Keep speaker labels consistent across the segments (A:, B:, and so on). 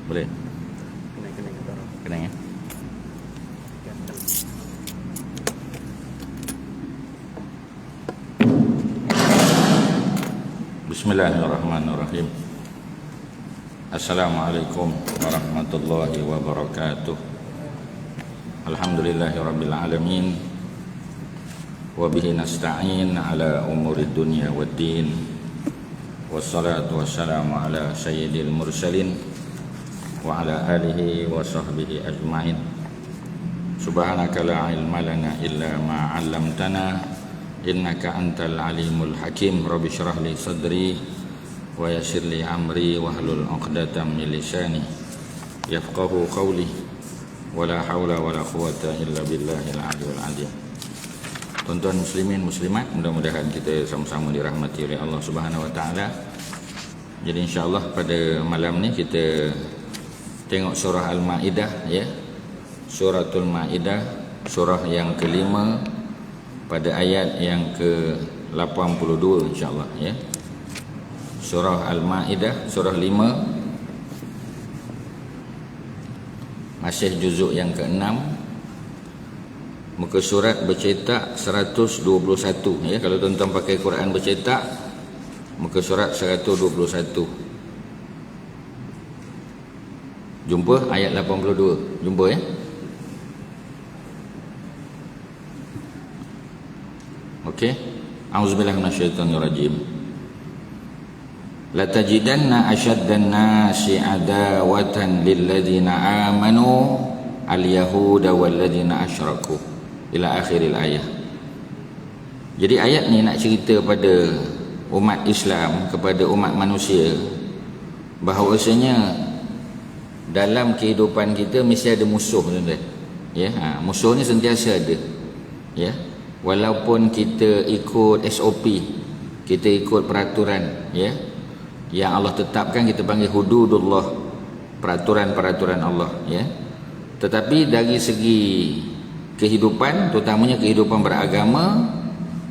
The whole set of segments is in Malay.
A: Boleh?
B: Kena kita orang.
A: Kena ya? Bismillahirrahmanirrahim. Assalamualaikum warahmatullahi wabarakatuh. Alhamdulillahirabbil alamin. Wa bihi nasta'in ala umurid dunya waddin. Wassalatu wassalamu ala sayyidil mursalin wa ala alihi wa sahbihi ajma'in. Subhanaka la ilma lana illa ma 'allamtana innaka antal alimul hakim. Rabbi shrah li sadri wa yassir li amri wahlul 'uqdatam min lisani yafqahu qawli. Wala haula wala quwwata illa billahil aliyyil azim. Tuan-tuan muslimin muslimat, mudah-mudahan kita sama-sama dirahmati oleh Allah Subhanahu wa taala. Jadi insya-Allah pada malam ni kita tengok surah Al-Maidah ya. Suratul Maidah, surah yang kelima pada ayat yang ke-82 insya-Allah ya. Surah Al-Maidah, surah 5, masih juzuk yang ke-6. Muka surat bercetak 121 ya. Kalau tuan-tuan pakai Quran bercetak, muka surat 121. Jumpa ayat 82. Jumpa ya. Okey. Auzubillahi minasyaitonirrajim. La tajidanna asyaddan nasi adawatan lil ladzina amanu al-yahuda wal ladzina asyraku ila akhiril ayat. Jadi ayat ni nak cerita pada umat Islam, kepada umat manusia, bahawasanya dalam kehidupan kita mesti ada musuh, tuan-tuan. Ya, musuh ni sentiasa ada. Ya. Walaupun kita ikut SOP, kita ikut peraturan ya yang Allah tetapkan, kita panggil hududullah, peraturan-peraturan Allah ya. Tetapi dari segi kehidupan, terutamanya kehidupan beragama,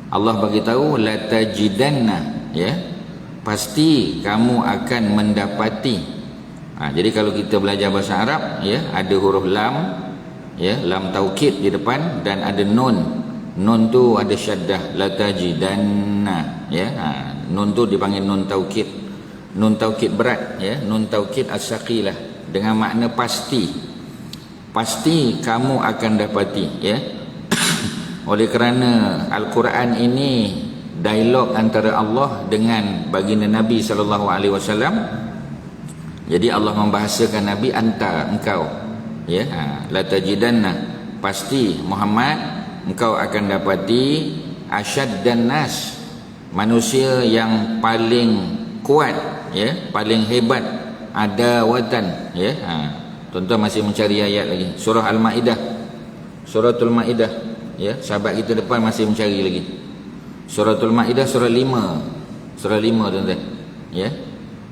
A: Allah bagi tahu la tajidanna ya, pasti kamu akan mendapati. Jadi kalau kita belajar bahasa Arab ya, ada huruf lam ya, lam taukid di depan, dan ada nun. Nun tu ada syaddah, la tajidanna ya. Nun tu dipanggil nun taukid. Nun taukid berat ya, nun taukid as-saqilah, dengan makna pasti. Pasti kamu akan dapati ya. Oleh kerana Al-Quran ini dialog antara Allah dengan baginda Nabi SAW. Jadi Allah membahasakan Nabi anta, engkau ya. La tajidanna, pasti Muhammad, engkau akan dapati asyaddan nas, manusia yang paling kuat ya, paling hebat, adawatan ya. Tuan-tuan masih mencari ayat lagi. Surah Al-Maidah, Suratul Maidah ya. Sahabat kita depan masih mencari lagi. Suratul Maidah surah 5. Surah 5 tuan-tuan ya.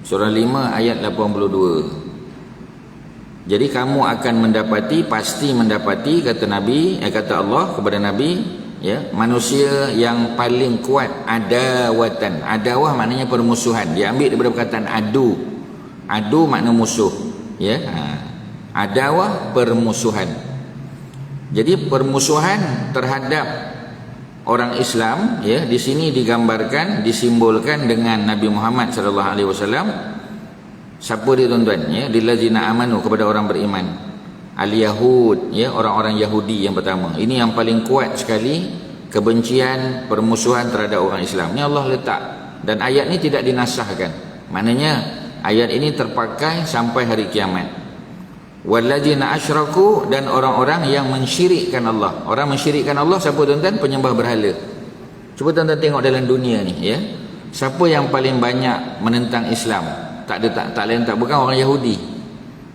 A: Surah 5 ayat 82. Jadi kamu akan mendapati, pasti mendapati, kata Nabi, kata Allah kepada Nabi ya, manusia yang paling kuat, adawatan. Adawah maknanya permusuhan. Dia ambil daripada perkataan adu. Adu makna musuh ya. Adawah, permusuhan. Jadi permusuhan terhadap orang Islam ya, di sini digambarkan, disimbolkan dengan Nabi Muhammad sallallahu alaihi wasallam. Siapa dia tuan-tuan ya? Lillazina amanu, kepada orang beriman. Al-Yahud ya, orang-orang Yahudi yang pertama. Ini yang paling kuat sekali kebencian, permusuhan terhadap orang Islam. Ini Allah letak, dan ayat ini tidak dinasahkan. Maknanya ayat ini terpakai sampai hari kiamat. Walladzina asyraku, dan orang-orang yang mensyirikkan Allah. Orang mensyirikkan Allah siapa tuan-tuan? Penyembah berhala. Cuba tuan-tuan tengok dalam dunia ni ya. Siapa yang paling banyak menentang Islam? Tak lain tak bukan orang Yahudi.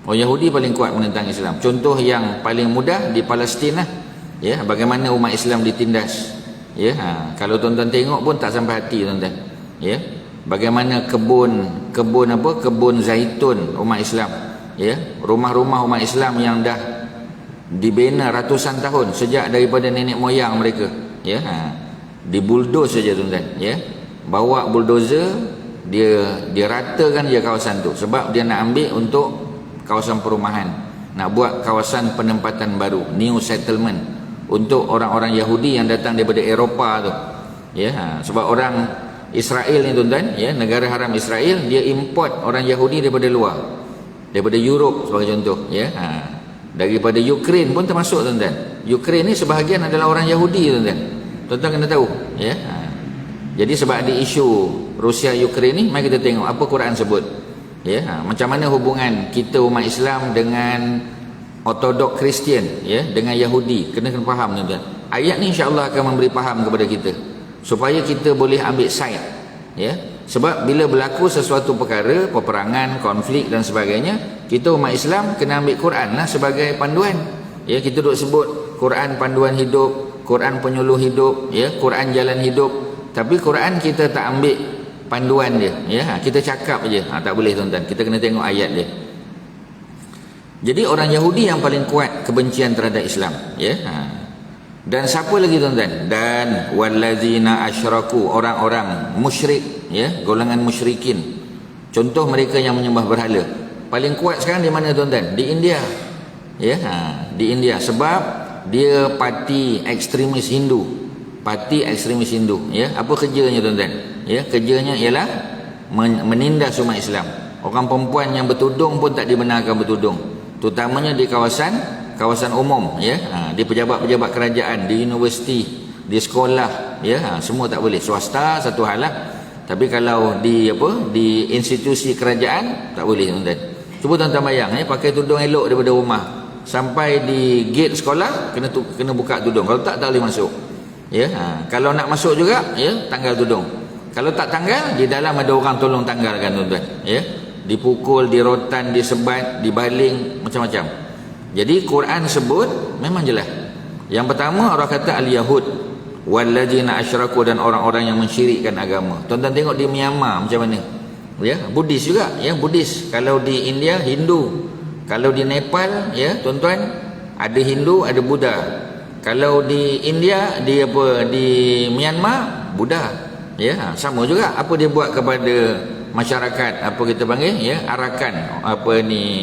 A: Orang Yahudi paling kuat menentang Islam. Contoh yang paling mudah di Palestin lah ya, bagaimana umat Islam ditindas ya. Kalau tuan-tuan tengok pun tak sampai hati tuan-tuan ya. Bagaimana kebun zaitun umat Islam ya, rumah-rumah umat Islam yang dah dibina ratusan tahun sejak daripada nenek moyang mereka ya, dibuldoz saja tuan-tuan ya. Bawa bulldozer, dia ratakan je kawasan tu, sebab dia nak ambil untuk kawasan perumahan, nak buat kawasan penempatan baru, new settlement untuk orang-orang Yahudi yang datang daripada Eropah tu. Ya, sebab orang Israel ni tuan-tuan, ya, negara haram Israel, dia import orang Yahudi daripada luar, daripada Europe sebagai contoh, ya. Daripada Ukraine pun termasuk tuan-tuan. Ukraine ni sebahagian adalah orang Yahudi tuan-tuan. Tuan-tuan kena tahu, ya. Jadi sebab ada isu Rusia Ukraine ni, mari kita tengok apa Quran sebut. Ya, macam mana hubungan kita umat Islam dengan Ortodok Kristian, ya, dengan Yahudi. Kena faham tuan-tuan. Ayat ni insya-Allah akan memberi faham kepada kita supaya kita boleh ambil side, ya. Sebab bila berlaku sesuatu perkara, peperangan, konflik dan sebagainya, kita umat Islam kena ambil Quran lah sebagai panduan. Ya, kita duk sebut Quran panduan hidup, Quran penyuluh hidup, ya, Quran jalan hidup. Tapi Quran kita tak ambil panduan dia, ya. Kita cakap aje. Tak boleh tuan-tuan. Kita kena tengok ayat dia. Jadi orang Yahudi yang paling kuat kebencian terhadap Islam, ya. Dan siapa lagi tuan-tuan? Dan wallazina asyraku, orang-orang musyrik, ya, golongan musyrikin. Contoh mereka yang menyembah berhala. Paling kuat sekarang di mana tuan-tuan? Di India. Ya, di India, sebab dia parti ekstremis Hindu. Parti ekstremis Hindu, ya. Apa kerjanya tuan-tuan? Ya, kerjanya ialah menindas umat Islam. Orang perempuan yang bertudung pun tak dibenarkan bertudung, terutamanya di kawasan umum, ya. Di pejabat-pejabat kerajaan, di universiti, di sekolah, ya. Semua tak boleh. Swasta satu hal lah, tapi kalau di di institusi kerajaan tak boleh tuan-tuan. Cuba tuan-tuan bayang, ya, pakai tudung elok daripada rumah sampai di gate sekolah kena buka tudung. Kalau tak boleh masuk. Ya, kalau nak masuk juga, ya, tanggal tudung. Kalau tak tanggal, di dalam ada orang tolong tanggalkan tuan-tuan, ya. Dipukul, dirotan, disebat, dibaling, macam-macam. Jadi Quran sebut memang jelas. Yang pertama orang kata al-Yahud wallazina asyraku, dan orang-orang yang mensyirikkan agama. Tuan-tuan tengok di Myanmar macam mana. Ya, Buddhis juga, ya, Buddhis. Kalau di India Hindu. Kalau di Nepal, ya, tuan-tuan, ada Hindu, ada Buddha. Kalau di India, di Myanmar, Buddha. Ya, sama juga. Apa dia buat kepada masyarakat, apa kita panggil, ya, Arakan,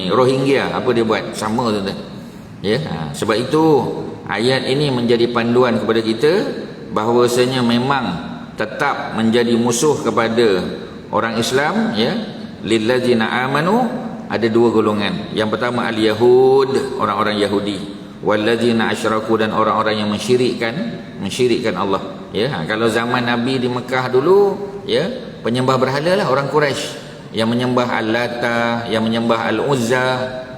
A: Rohingya, apa dia buat? Sama tuan-tuan. Ya, sebab itu ayat ini menjadi panduan kepada kita bahawasanya memang tetap menjadi musuh kepada orang Islam, ya. Lillazina amanu, ada dua golongan. Yang pertama al-Yahud, orang-orang Yahudi. Wallazina asyraku, dan orang-orang yang mensyirikkan Allah. Ya, kalau zaman Nabi di Mekah dulu, ya, penyembah berhala lah orang Quraisy, yang menyembah Al-Lata, yang menyembah Al-Uzza,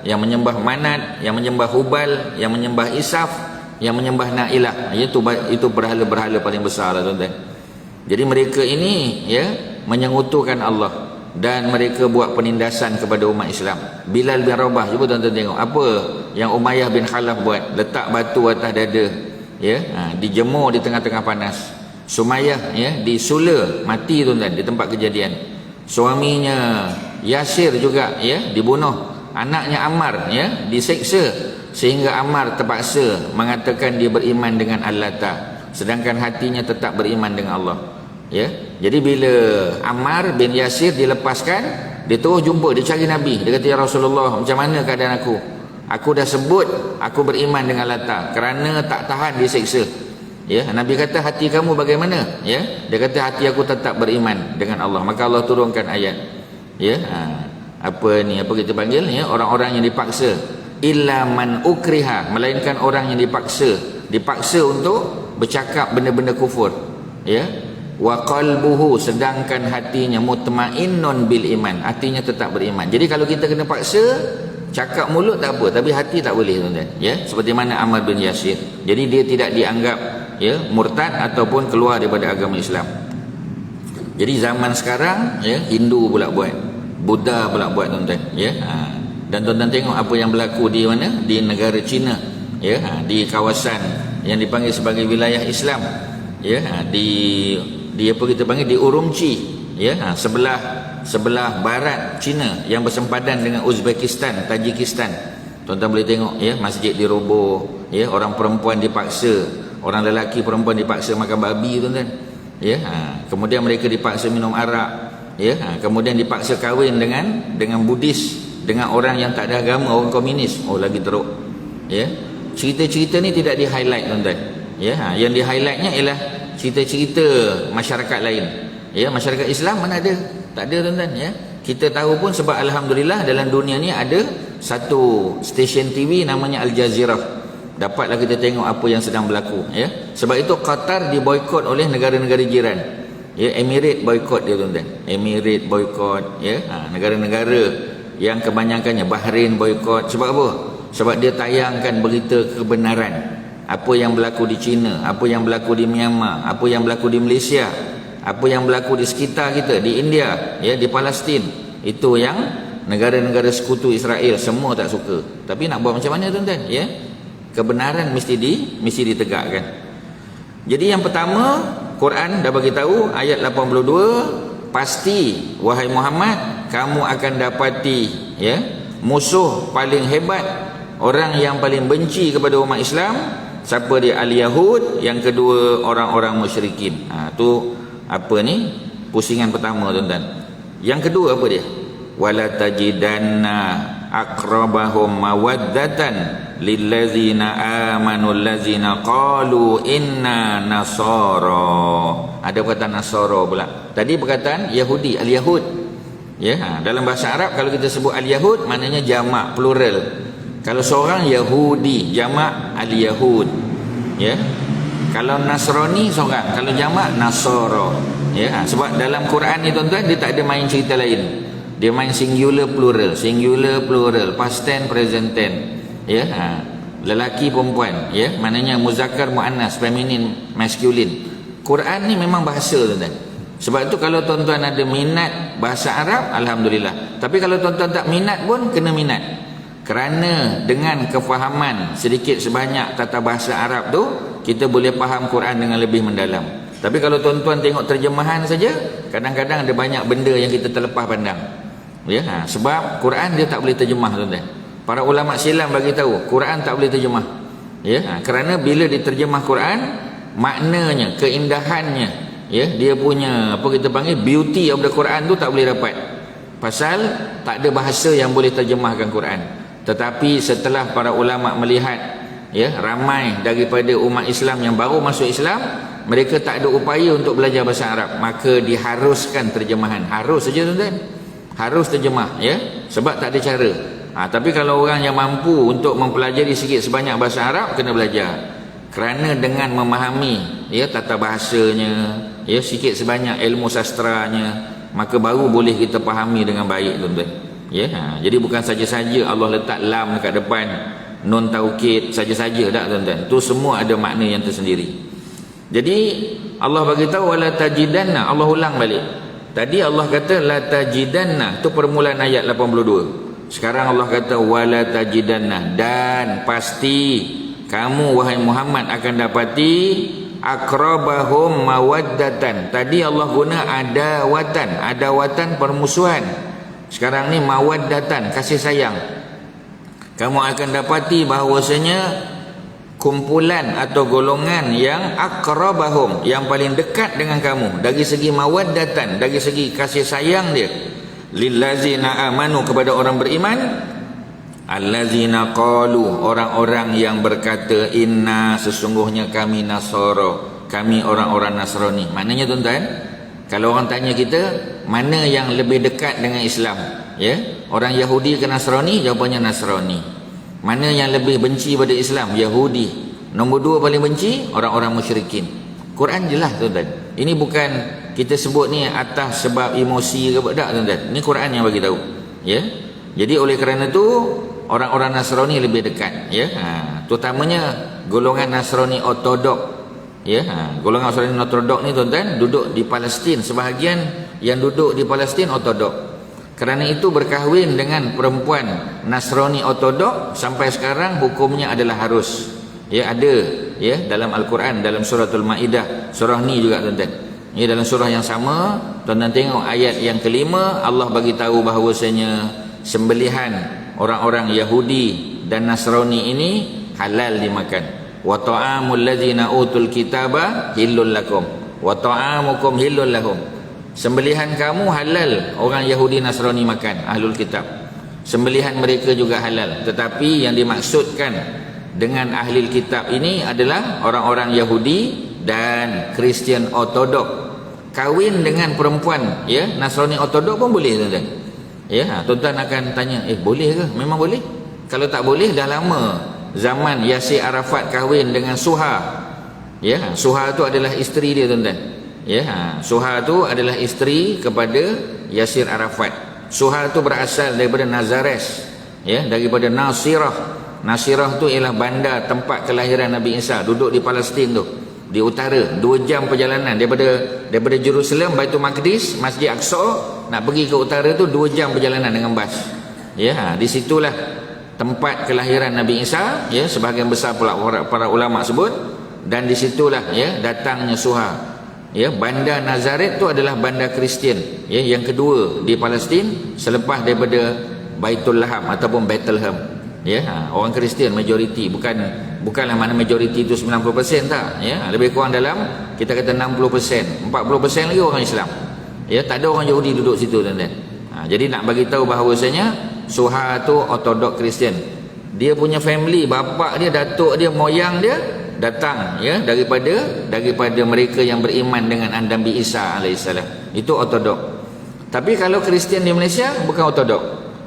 A: yang menyembah Manat, yang menyembah Hubal, yang menyembah Isaf, yang menyembah Nailah. Itu berhala-berhala paling besar lah tuan-tuan. Jadi mereka ini, ya, menyekutukan Allah, dan mereka buat penindasan kepada umat Islam. Bilal bin Rabah, cuba tuan-tuan tengok apa yang Umayyah bin Khalaf buat. Letak batu atas dada, ya, dijemur di tengah-tengah panas. Sumayyah, ya, disula mati tuan-tuan di tempat kejadian. Suaminya Yasir juga, ya, dibunuh. Anaknya Ammar, ya, diseksa sehingga Ammar terpaksa mengatakan dia beriman dengan Al-Lata, sedangkan hatinya tetap beriman dengan Allah. Ya, jadi bila Ammar bin Yasir dilepaskan, dia terus jumpa, dia cari Nabi. Dia kata, ya Rasulullah, macam mana keadaan aku? Aku dah sebut aku beriman dengan Lata, kerana tak tahan diseksa. Ya, Nabi kata, hati kamu bagaimana? Ya, dia kata, hati aku tetap beriman dengan Allah. Maka Allah turunkan ayat. Ya, apa kita panggil, ya, orang-orang yang dipaksa. Illa man ukriha, melainkan orang yang dipaksa untuk bercakap benda-benda kufur. Ya, wa qalbuhu, sedangkan hatinya mutmainnun bil iman, hatinya tetap beriman. Jadi kalau kita kena paksa, cakap mulut tak apa, tapi hati tak boleh tuan-tuan. Ya, seperti mana Ammar bin Yasir. Jadi dia tidak dianggap, ya, murtad ataupun keluar daripada agama Islam. Jadi zaman sekarang, ya, Hindu pula buat, Buddha pula buat tuan-tuan. Ya, dan tuan-tuan tengok apa yang berlaku di mana? Di negara China, ya, di kawasan yang dipanggil sebagai wilayah Islam. Ya, di apa kita panggil, di Urumqi, ya, sebelah barat China yang bersempadan dengan Uzbekistan, Tajikistan. Tuan-tuan boleh tengok, ya, masjid diroboh, ya, orang perempuan dipaksa, orang lelaki perempuan dipaksa makan babi tuan-tuan. Ya, kemudian mereka dipaksa minum arak, ya, kemudian dipaksa kahwin dengan Buddhis dengan orang yang tak ada agama, orang komunis, oh lagi teruk. Ya, cerita-cerita ni tidak di highlight tuan-tuan. Ya, yang di highlightnya ialah cerita-cerita masyarakat lain. Ya, masyarakat Islam mana ada? Tak ada tuan-tuan. Ya, kita tahu pun sebab alhamdulillah dalam dunia ni ada satu stesen TV namanya Al Jazeera. Dapatlah kita tengok apa yang sedang berlaku. Ya, sebab itu Qatar diboikot oleh negara-negara jiran. Ya, Emirate boikot dia tuan-tuan. Emirate boikot. Ya, negara-negara yang kebanyakannya, Bahrain boikot. Sebab apa? Sebab dia tayangkan berita kebenaran. Apa yang berlaku di China, apa yang berlaku di Myanmar, apa yang berlaku di Malaysia, apa yang berlaku di sekitar kita, di India, ya, di Palestin. Itu yang negara-negara sekutu Israel semua tak suka. Tapi nak buat macam mana tuan-tuan? Ya, kebenaran mesti ditegakkan. Jadi yang pertama, Quran dah bagi tahu ayat 82, pasti wahai Muhammad kamu akan dapati, ya, musuh paling hebat, orang yang paling benci kepada umat Islam. Siapa dia? Al-Yahud. Yang kedua, orang-orang musyrikin. Tu apa ni? Pusingan pertama tuan-tuan. Yang kedua apa dia? Wala tajidanna aqrabahum mawaddatan lillazina amanu allazina qalu inna nasara. Ada perkataan nasara pula. Tadi perkataan Yahudi, Al-Yahud. Ya, dalam bahasa Arab kalau kita sebut Al-Yahud maknanya jamak, plural. Kalau seorang Yahudi, jamak Al-Yahud. Ya. Kalau Nasrani seorang, kalau jamak Nasara. Ya, sebab dalam Quran ni tuan-tuan dia tak ada main cerita lain. Dia main singular plural, past tense, present tense. Ya, lelaki perempuan, ya, maknanya muzakkar muannas, feminin masculine. Quran ni memang bahasa tuan-tuan. Sebab itu kalau tuan-tuan ada minat bahasa Arab, alhamdulillah. Tapi kalau tuan-tuan tak minat pun kena minat. Kerana dengan kefahaman sedikit sebanyak tata bahasa Arab tu, kita boleh faham Quran dengan lebih mendalam. Tapi kalau tuan-tuan tengok terjemahan saja, kadang-kadang ada banyak benda yang kita terlepas pandang. Ya, sebab Quran dia tak boleh terjemah tuan-tuan. Para ulama silam bagi tahu, Quran tak boleh terjemah. Ya, kerana bila diterjemah Quran, maknanya, keindahannya, ya, dia punya apa kita panggil beauty of the Quran tu tak boleh dapat. Pasal tak ada bahasa yang boleh terjemahkan Quran. Tetapi setelah para ulama melihat, ya, ramai daripada umat Islam yang baru masuk Islam, mereka tak ada upaya untuk belajar bahasa Arab, maka diharuskan terjemahan. Harus saja tuan-tuan. Harus terjemah, ya, sebab tak ada cara. Tapi kalau orang yang mampu untuk mempelajari sikit sebanyak bahasa Arab, kena belajar. Kerana dengan memahami, ya, tata bahasanya, ya, sikit sebanyak ilmu sastranya, maka baru boleh kita fahami dengan baik tuan-tuan. Ya, jadi bukan saja-saja Allah letak lam dekat depan, nun taukid saja-saja tak tuan-tuan. Tu semua ada makna yang tersendiri. Jadi Allah bagi tahu wala tajidanna, Allah ulang balik. Tadi Allah kata la tajidanna, tu permulaan ayat 82. Sekarang Allah kata wala tajidanna, dan pasti kamu wahai Muhammad akan dapati akrabahum mawaddatan. Tadi Allah guna adawatan permusuhan. Sekarang ni mawaddatan, kasih sayang. Kamu akan dapati bahawasanya kumpulan atau golongan yang akrabahum, yang paling dekat dengan kamu dari segi mawaddatan, dari segi kasih sayang dia, lillazina amanu, kepada orang beriman, allazina qalu, orang-orang yang berkata inna, sesungguhnya kami nasara, kami orang-orang Nasrani. Maknanya tuan-tuan, kalau orang tanya kita mana yang lebih dekat dengan Islam, ya, orang Yahudi ke Nasrani, jawapannya Nasrani. Mana yang lebih benci pada Islam? Yahudi. Nombor 2 paling benci orang-orang musyrikin. Quran jelas tuan-tuan. Ini bukan kita sebut ni atas sebab emosi ke tak tuan-tuan. Ini Quran yang bagi tahu, ya. Jadi oleh kerana tu orang-orang Nasrani lebih dekat, ya. Terutamanya golongan Nasrani Ortodok. Ya, golongan Nasrani Ortodok ni tuan-tuan duduk di Palestin. Sebahagian yang duduk di Palestin Ortodok. Kerana itu berkahwin dengan perempuan Nasrani Ortodok sampai sekarang hukumnya adalah harus. Ya, ada, ya, dalam Al-Quran, dalam suratul Maidah, surah ni juga tuan-tuan. Ya, dalam surah yang sama, tuan-tuan tengok ayat yang kelima, Allah bagi tahu bahawasanya sembelihan orang-orang Yahudi dan Nasrani ini halal dimakan. Wa ta'amul ladzina utul kitaba hillul lakum wa ta'amukum hillul lahum. Sembelihan kamu halal orang Yahudi Nasrani makan, ahlul kitab. Sembelihan mereka juga halal. Tetapi yang dimaksudkan dengan ahli kitab ini adalah orang-orang Yahudi dan Kristian Ortodok. Kahwin dengan perempuan ya Nasrani Ortodok pun boleh, tuan-tuan. Ya, tuan-tuan akan tanya, boleh ke? Memang boleh. Kalau tak boleh, dah lama zaman Yasir Arafat kahwin dengan Suha. Ya, Suha tu adalah isteri dia, tuan-tuan. Ya, Suha tu adalah isteri kepada Yasir Arafat. Suha tu berasal daripada Nazares, ya, daripada Nasirah. Nasirah tu ialah bandar tempat kelahiran Nabi Isa, duduk di Palestin tu, di utara. 2 jam perjalanan daripada Jerusalem, Baitul Maqdis, Masjid Aqsa, nak pergi ke utara tu 2 jam perjalanan dengan bas. Ya, di situlah tempat kelahiran Nabi Isa, ya, sebahagian besar pula para ulama sebut, dan di situlah ya datangnya Suha. Ya, bandar Nazaret tu adalah bandar Kristian, ya, yang kedua di Palestin selepas daripada Baitul Laham ataupun Bethlehem. Ya, orang Kristian majoriti, bukanlah mana majoriti itu 90% tak, ya, lebih kurang dalam kita kata 60%, 40% lagi orang Islam. Ya, tak ada orang Yahudi duduk situ, tuan-tuan. Jadi nak bagi tahu bahawasanya Suha tu Ortodok Kristian. Dia punya family, bapa dia, datuk dia, moyang dia datang ya daripada mereka yang beriman dengan Nabi Isa alaihissalam. Itu Ortodok. Tapi kalau Kristian di Malaysia bukan Ortodok.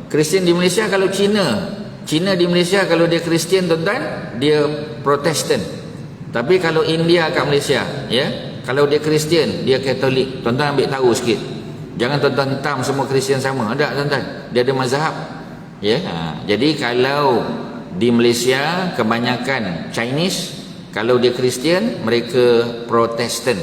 A: Kristian di Malaysia kalau Cina di Malaysia kalau dia Kristian, tuan-tuan, dia Protestan. Tapi kalau India kat Malaysia, ya, kalau dia Kristian, dia Katolik. Tuan-tuan ambil tahu sikit. Jangan tuan-tuan tam semua Kristian sama. Ada, tuan-tuan. Dia ada mazhab. Ya. Jadi kalau di Malaysia kebanyakan Chinese, kalau dia Kristian, mereka Protestan.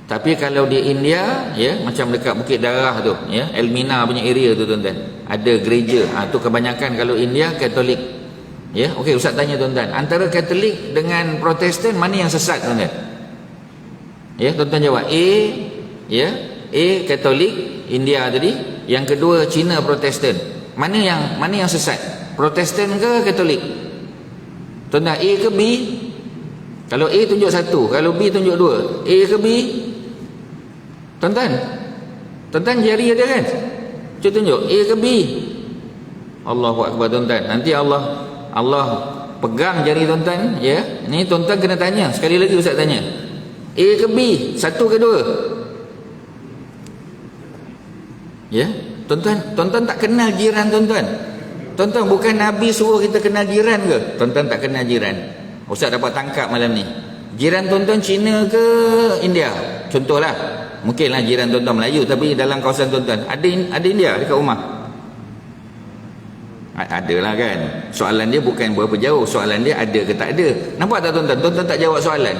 A: Tapi kalau di India, ya, macam dekat Bukit Darah tu, ya, Elmina punya area tu, tuan-tuan, ada gereja. Tu kebanyakan kalau India Katolik. Ya, okey, ustaz tanya tuan-tuan, antara Katolik dengan Protestan mana yang sesat, tuan-tuan? Ya, tuan-tuan jawab. Ya, A Katolik India tadi, yang kedua Cina Protestan. Mana yang sesat? Protestan ke Katolik? Tuan-tuan, A ke B? Kalau A tunjuk 1, kalau B tunjuk 2. A ke B? Tuan-tuan jari ada kan? Cuba tunjuk A ke B? Allahu Akbar, tuan-tuan. Nanti Allah pegang jari tuan-tuan, ya. Ni tuan-tuan kena tanya. Sekali lagi ustaz tanya. A ke B? 1 ke 2? Ya. Tuan-tuan tak kenal jiran tuan-tuan. Tuan-tuan, bukan Nabi suruh kita kenal jiran ke? Tuan-tuan tak kenal jiran. Ustaz dapat tangkap malam ni. Jiran tuan-tuan Cina ke India? Contohlah. Mungkinlah jiran tuan-tuan Melayu, tapi dalam kawasan tuan-tuan ada India dekat rumah. Adalah kan. Soalan dia bukan berapa jauh, soalan dia ada ke tak ada. Nampak tak tuan-tuan? Tuan-tuan tak jawab soalan.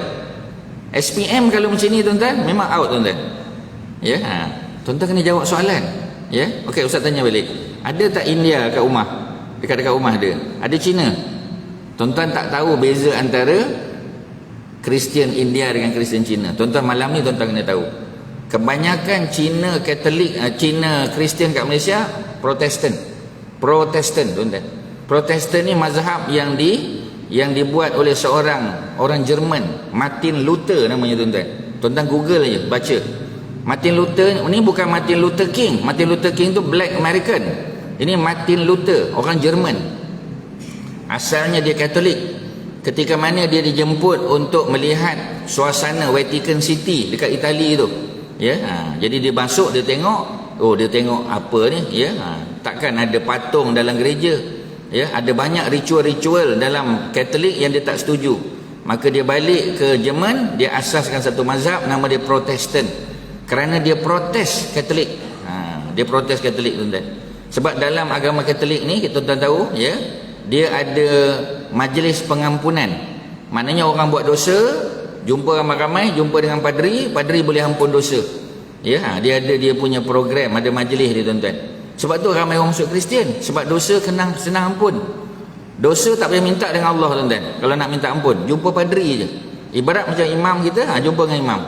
A: SPM kalau macam ni tuan-tuan, memang out, tuan-tuan. Ya, tuan-tuan kena jawab soalan. Ya. Okey, ustaz tanya balik. Ada tak India kat rumah? Dekat-dekat rumah ada. Ada Cina. Tuan-tuan tak tahu beza antara Kristian India dengan Kristian Cina. Tuan-tuan, malam ni tuan-tuan kena tahu. Kebanyakan Cina Katolik, Cina Kristian kat Malaysia Protestan, tuan-tuan. Protestan ni mazhab yang dibuat oleh seorang orang Jerman, Martin Luther namanya, tuan-tuan. Tuan-tuan Google aja, baca. Martin Luther ni bukan Martin Luther King. Martin Luther King tu Black American. Ini Martin Luther, orang Jerman. Asalnya dia Katolik. Ketika mana dia dijemput untuk melihat suasana Vatican City dekat Itali tu, ya, jadi dia masuk, dia tengok, dia tengok apa ni, ya, takkan ada patung dalam gereja, ya, ada banyak ritual-ritual dalam Katolik yang dia tak setuju. Maka dia balik ke Jerman, dia asaskan satu mazhab, nama dia Protestan, kerana dia protes Katolik. Dia protes Katolik, tuan-tuan. Sebab dalam agama Katolik ni, kita tuan tahu, ya, dia ada majlis pengampunan. Maknanya orang buat dosa, jumpa ramai-ramai, jumpa dengan padri boleh ampun dosa. Ya, dia ada dia punya program, ada majlis dia, tuan-tuan. Sebab tu ramai orang masuk Kristian, sebab dosa senang ampun. Dosa tak payah minta dengan Allah, tuan-tuan. Kalau nak minta ampun, jumpa padri je. Ibarat macam imam kita, jumpa dengan imam.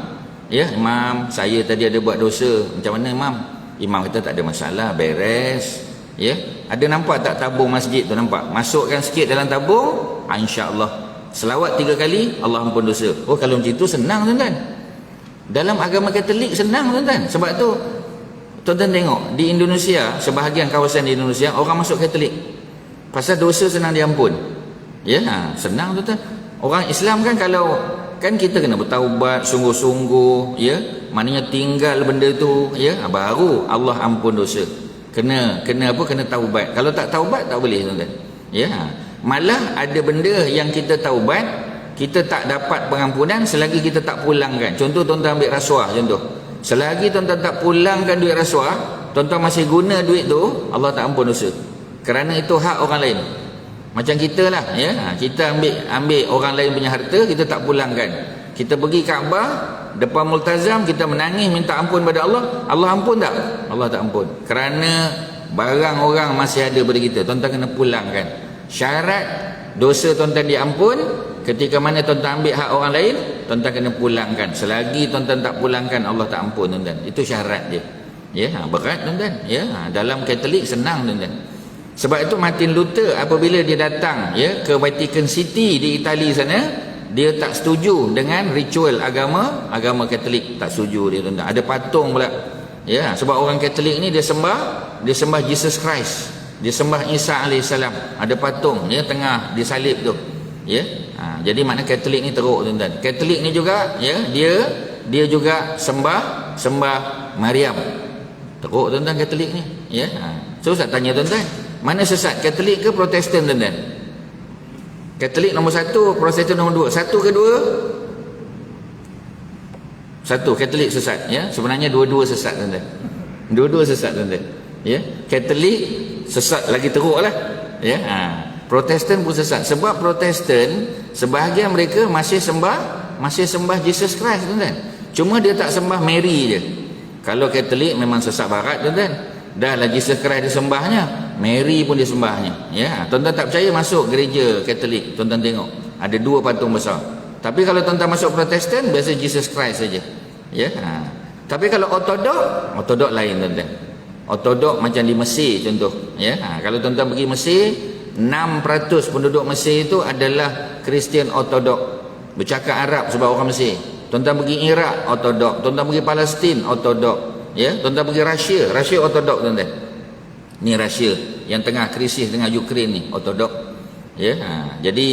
A: Ya, imam, saya tadi ada buat dosa. Macam mana imam? Imam kita tak ada masalah, beres. Ya, ada nampak tak tabung masjid tu, nampak? Masukkan sikit dalam tabung, insya-Allah. Selawat 3 kali, Allah ampun dosa. Kalau macam itu senang, tuan-tuan. Dalam agama Katolik senang, tuan-tuan. Sebab tu Tuan-tuan tengok di Indonesia, sebahagian kawasan di Indonesia orang masuk Katolik pasal dosa senang diampun. Ya, senang tuan-tuan. Orang Islam kan, kalau kan kita kena bertaubat sungguh-sungguh, ya, maknanya tinggal benda tu, ya, baru Allah ampun dosa. Kena apa, kena taubat. Kalau tak taubat tak boleh tuan-tuan. Ya, malah ada benda yang kita taubat, kita tak dapat pengampunan selagi kita tak pulangkan. Contoh tuan-tuan ambil rasuah, contoh. Selagi tuan-tuan tak pulangkan duit rasuah, tuan-tuan masih guna duit tu, Allah tak ampun dosa. Kerana itu hak orang lain. Macam kita lah, ya, kita ambil orang lain punya harta, kita tak pulangkan. Kita pergi Kaabah depan multazam, kita menangis minta ampun pada Allah, Allah ampun tak? Allah tak ampun. Kerana barang orang masih ada pada kita, tuan-tuan kena pulangkan. Syarat dosa tuan-tuan diampun ketika mana tuan-tuan ambil hak orang lain, tuan-tuan kena pulangkan. Selagi tuan-tuan tak pulangkan, Allah tak ampun tuan-tuan. Itu syarat dia. Ya, berat tuan-tuan. Ya, dalam Katolik senang tuan-tuan. Sebab itu Martin Luther apabila dia datang, ya, ke Vatican City di Itali sana, dia tak setuju dengan ritual agama Katolik, tak setuju dia tuan-tuan. Ada patung pula. Ya, sebab orang Katolik ni dia sembah Jesus Christ. Dia sembah Isa alaihissalam. Ada patung, ya, tengah disalib tu. Ya. Jadi makna Katolik ni teruk tuan-tuan. Katolik ni juga, ya, dia juga sembah Maryam. Teruk tuan-tuan Katolik ni. Ya. So saya tanya tuan-tuan, mana sesat, Katolik ke Protestan tuan-tuan? Katolik nombor 1, Protestan nombor 2. Satu ke dua? Satu, Katolik sesat, ya. Sebenarnya dua-dua sesat tuan-tuan. Dua-dua sesat tuan-tuan. Ya. Katolik sesat lagi teruk lah. Ya. Protestan pun sesat. Sebab Protestan sebahagian mereka masih sembah Jesus Christ tuan-tuan. Cuma dia tak sembah Mary je. Kalau Katolik memang sesat barat tuan-tuan. Dah lah Jesus Christ disembahnya, Mary pun disembahnya. Ya, tuan-tuan tak percaya, masuk gereja Katolik, tuan-tuan tengok ada 2 patung besar. Tapi kalau tuan-tuan masuk Protestan, biasa Jesus Christ saja. Ya. Tapi kalau Ortodok lain tuan-tuan. Ortodok macam di Mesir contoh. Ya. Kalau tuan-tuan pergi Mesir, 6% penduduk Mesir itu adalah Kristian Ortodok. Bercakap Arab sebab orang Mesir. Tuan-tuan pergi Iraq, Ortodok. Tuan-tuan pergi Palestin, Ortodok. Ya, tuan-tuan pergi Rusia Ortodok tuan-tuan. Ni Rusia yang tengah krisis dengan Ukraine ni, Ortodok. Ya, jadi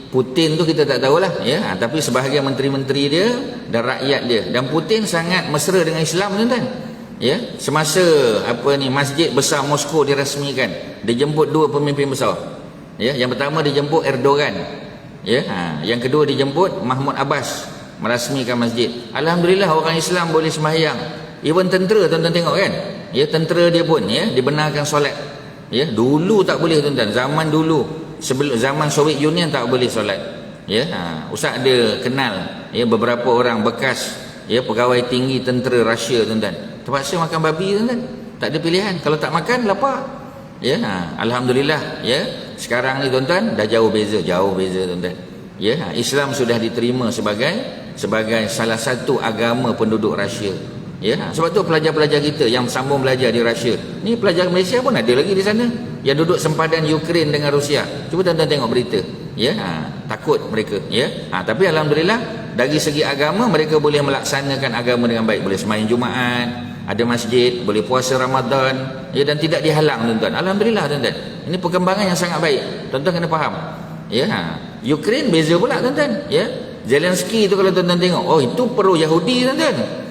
A: Putin tu kita tak tahulah, ya, tapi sebahagian menteri-menteri dia dan rakyat dia, dan Putin sangat mesra dengan Islam tuan-tuan. Ya, semasa masjid besar Moskow dirasmikan, dia jemput 2 pemimpin besar. Ya, yang pertama dijemput Erdogan. Ya, yang kedua dijemput Mahmud Abbas merasmikan masjid. Alhamdulillah orang Islam boleh sembahyang. Even tentera tuan-tuan tengok kan, ya, tentera dia pun, ya, dibenarkan solat. Ya, dulu tak boleh tuan-tuan, zaman dulu sebelum zaman Soviet Union tak boleh solat. Ya, Ustaz ada kenal, ya, beberapa orang bekas, ya, pegawai tinggi tentera Rusia tuan-tuan, terpaksa makan babi tuan-tuan, tak ada pilihan, kalau tak makan lapar. Ya, alhamdulillah, ya, sekarang ni tuan-tuan dah jauh beza tuan-tuan. Ya, Islam sudah diterima sebagai salah satu agama penduduk Rusia. Ya, sebab tu pelajar-pelajar kita yang sambung belajar di Rusia, ni pelajar Malaysia pun ada lagi di sana yang duduk sempadan Ukraine dengan Rusia. Cuba tuan-tuan tengok berita. Ya, takut mereka. Ya, tapi alhamdulillah dari segi agama mereka boleh melaksanakan agama dengan baik, boleh sembahyang Jumaat, ada masjid, boleh puasa Ramadan, ya, dan tidak dihalang tuan-tuan. Alhamdulillah tuan-tuan. Ini perkembangan yang sangat baik. Tuan-tuan kena faham. Ya, Ukraine beza pula tuan-tuan. Ya, Zelensky tu kalau tuan-tuan tengok, oh itu pro Yahudi tuan-tuan.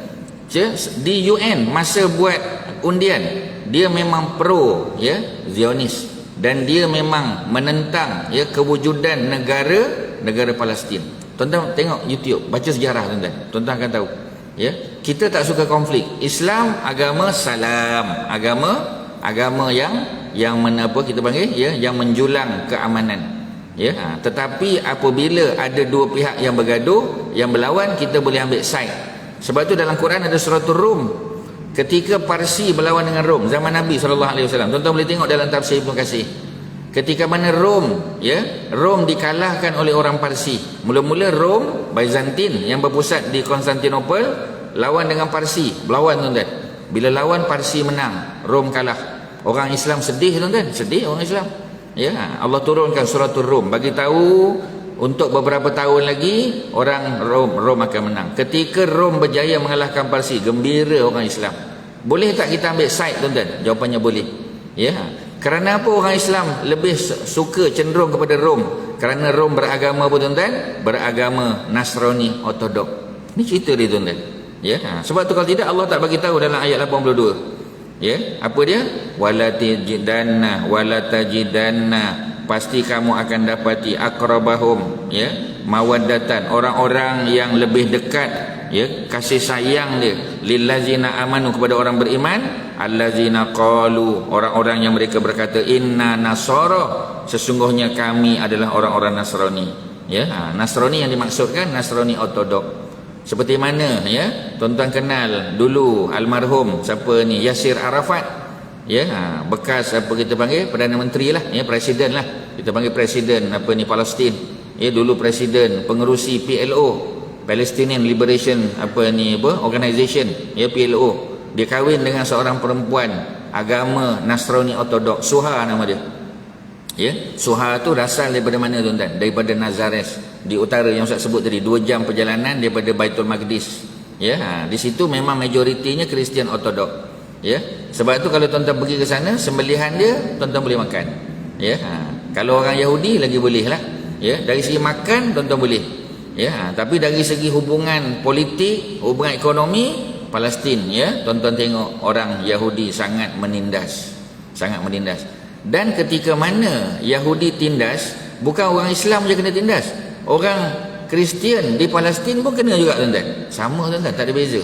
A: Di UN masa buat undian, dia memang pro, ya, Zionis, dan dia memang menentang, ya, kewujudan negara Palestin. Tuan-tuan tengok YouTube, baca sejarah tuan-tuan akan tahu. Ya, kita tak suka konflik. Islam agama salam, agama yang kita panggil, ya, yang menjulang keamanan. Ya, tetapi apabila ada 2 pihak yang bergaduh, yang berlawan, kita boleh ambil side. Sebab itu dalam Quran ada suratul Rum, ketika Parsi berlawan dengan Rom zaman Nabi SAW. Tuan-tuan boleh tengok dalam tafsir Ibnu Katsir. Ketika mana Rom, ya, Rom dikalahkan oleh orang Parsi. Mula-mula Rom, Byzantine yang berpusat di Konstantinopel, lawan dengan Parsi, berlawan tuan-tuan. Bila lawan, Parsi menang, Rom kalah. Orang Islam sedih tuan-tuan, sedih orang Islam. Ya, Allah turunkan suratul Rum bagi tahu untuk beberapa tahun lagi orang Rom akan menang. Ketika Rom berjaya mengalahkan Parsi, gembira orang Islam. Boleh tak kita ambil side, tuan-tuan? Jawapannya boleh. Ya. Kerana apa orang Islam lebih suka cenderung kepada Rom? Kerana Rom beragama apa, tuan-tuan? Beragama Nasrani Ortodok. Ini cerita dia, tuan-tuan. Ya. Sebab tu kalau tidak Allah tak bagi tahu dalam ayat 82. Ya, apa dia? Walatajidanna, pasti kamu akan dapati aqrabahum, ya, mawaddatan, orang-orang yang lebih dekat, ya, kasih sayang dia, lillazina amanu, kepada orang beriman, allazina qalu, orang-orang yang mereka berkata inna nasara, sesungguhnya kami adalah orang-orang Nasrani. Ya, Nasrani yang dimaksudkan Nasrani Ortodok. Seperti mana, ya, tuan-tuan kenal dulu almarhum siapa ni, Yasir Arafat, ya, bekas apa kita panggil Perdana Menteri lah, ya, presiden lah, kita panggil presiden apa ni, Palestin, ya, dulu presiden pengerusi PLO, Palestinian Liberation apa ni, apa organisation, ya, PLO. Dia kahwin dengan seorang perempuan agama Nasrani Ortodok, Suha nama dia. Ya, Suha tu asal daripada mana, tuan-tuan? Daripada Nazareth di utara yang Ustaz sebut tadi, 2 jam perjalanan daripada Baitul Maqdis. Ya, di situ memang majoritinya Kristian Ortodok. Ya, sebab tu kalau tuan-tuan pergi ke sana, sembelihan dia tuan-tuan boleh makan. Ya, kalau orang Yahudi lagi boleh lah. Ya, dari segi makan tuan-tuan boleh. Ya, tapi dari segi hubungan politik, hubungan ekonomi, Palestin, ya, tuan-tuan tengok orang Yahudi sangat menindas, sangat menindas. Dan ketika mana Yahudi tindas, bukan orang Islam je kena tindas, orang Kristian di Palestin pun kena juga, tuan-tuan. Sama, tuan-tuan, tak ada beza.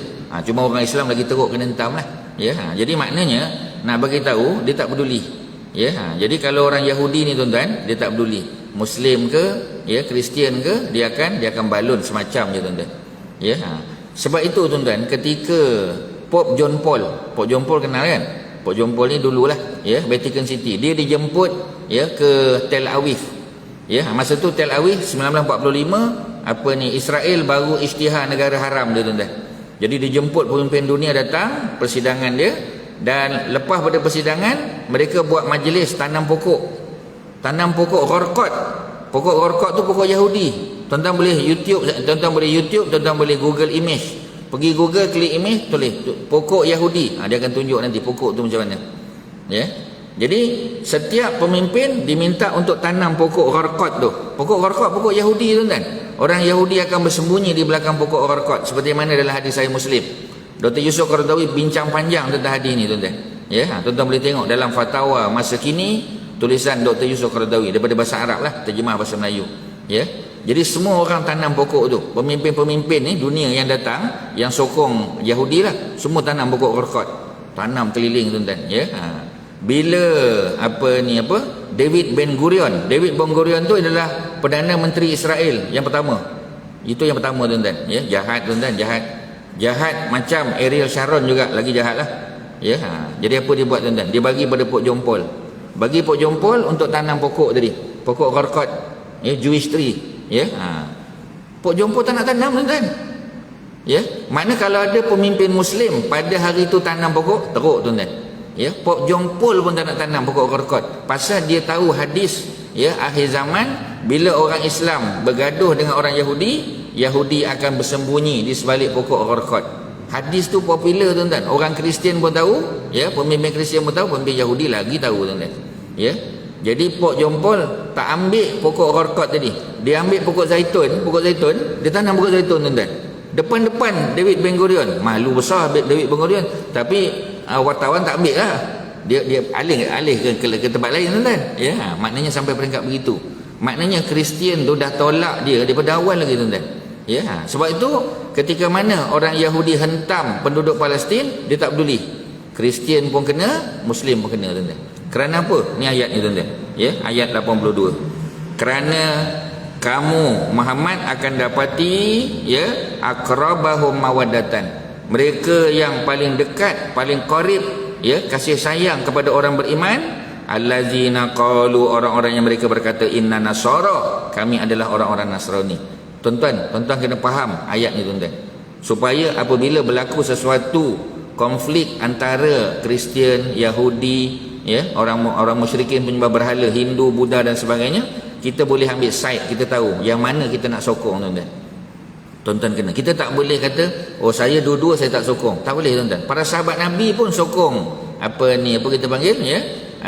A: Cuma orang Islam lagi teruk kena hentam lah. Ya, jadi maknanya nak bagi tahu dia tak peduli. Ya, jadi kalau orang Yahudi ni, tuan-tuan, dia tak peduli Muslim ke, ya, Kristian ke, dia akan balun semacam je, tuan-tuan. Ya, sebab itu, tuan-tuan, ketika Pope John Paul kenal kan? Pope John Paul ni dululah, ya, Vatican City. Dia dijemput, ya, ke Tel Aviv. Ya, masa tu Tel Aviv 1945 apa ni, Israel baru isytihar negara haram dia, tuan-tuan. Jadi dijemput pemimpin dunia datang persidangan dia, dan lepas pada persidangan mereka buat majlis tanam pokok gharqad. Pokok gharqad tu pokok Yahudi. Tuan-tuan boleh YouTube, tuan-tuan boleh Google image. Pergi Google, klik image, tulis pokok Yahudi. Dia akan tunjuk nanti pokok tu macam mana. Ya. Jadi setiap pemimpin diminta untuk tanam pokok gharqad tu. Pokok gharqad pokok Yahudi, tuan-tuan. Orang Yahudi akan bersembunyi di belakang pokok gharqad, seperti mana dalam hadis Sahih Muslim. Dr. Yusuf Qaradawi bincang panjang tentang hadis ni, tuan-tuan. Ya, tuan-tuan boleh tengok dalam fatwa masa kini, tulisan Dr. Yusuf Qaradawi daripada bahasa Arab lah, terjemah bahasa Melayu. Ya. Jadi semua orang tanam pokok tu. Pemimpin-pemimpin ni dunia yang datang, yang sokong Yahudi lah, semua tanam pokok gharqad. Tanam keliling, tuan-tuan. Ya. Bila David Ben Gurion tu adalah Perdana Menteri Israel yang pertama. Itu yang pertama, tuan-tuan. Ya, jahat, tuan-tuan, jahat macam Ariel Sharon juga, lagi jahat lah. Ya. Jadi apa dia buat, tuan-tuan? Dia bagi pada Pope John Paul. Bagi Pope John Paul untuk tanam pokok tadi, pokok gharqad, ya, Jewish tree. Ya, Pope John Paul tak nak tanam, tuan-tuan. Ya, mana kalau ada pemimpin Muslim pada hari itu tanam pokok, teruk, tuan-tuan. Ya, Pope John Paul pun tak nak tanam pokok gharqad, pasal dia tahu hadis, ya, akhir zaman bila orang Islam bergaduh dengan orang Yahudi akan bersembunyi di sebalik pokok gharqad. Hadis tu popular, tuan-tuan. Orang Kristian pun tahu, ya, pemimpin Kristian pun tahu, pemimpin Yahudi lagi tahu, tuan-tuan. Ya. Jadi Pope John Paul tak ambil pokok gharqad tadi. Dia ambil pokok zaitun, dia tanam pokok zaitun, tuan-tuan. Depan-depan David Ben Gurion. Malu besar David Ben Gurion, tapi wartawan tak ambil lah. Dia alih ke tempat lain, tuan-tuan. Ya, maknanya sampai peringkat begitu. Maknanya Kristian tu dah tolak dia daripada awal lagi, tuan-tuan. Ya, sebab itu ketika mana orang Yahudi hentam penduduk Palestin, dia tak peduli. Kristian pun kena, Muslim pun kena, tuan-tuan. Kerana apa? Ni ayat ni, tuan-tuan. Ya, ayat 82. Kerana kamu Muhammad akan dapati, ya, aqrabahum mawaddatan. Mereka yang paling dekat, paling qarib, ya, kasih sayang kepada orang beriman, allazina qalu, orang-orang yang mereka berkata inna nasara, kami adalah orang-orang Nasrani. Tuan-tuan kena faham ayat ni, tuan-tuan. Supaya apabila berlaku sesuatu konflik antara Kristian, Yahudi, ya, orang musyrikin penyembah berhala, Hindu, Buddha dan sebagainya, kita boleh ambil side, kita tahu yang mana kita nak sokong, tuan-tuan. Tuan-tuan kena. Kita tak boleh kata, oh saya dua-dua saya tak sokong. Tak boleh tuan-tuan. Para sahabat Nabi pun sokong apa kita panggil ya,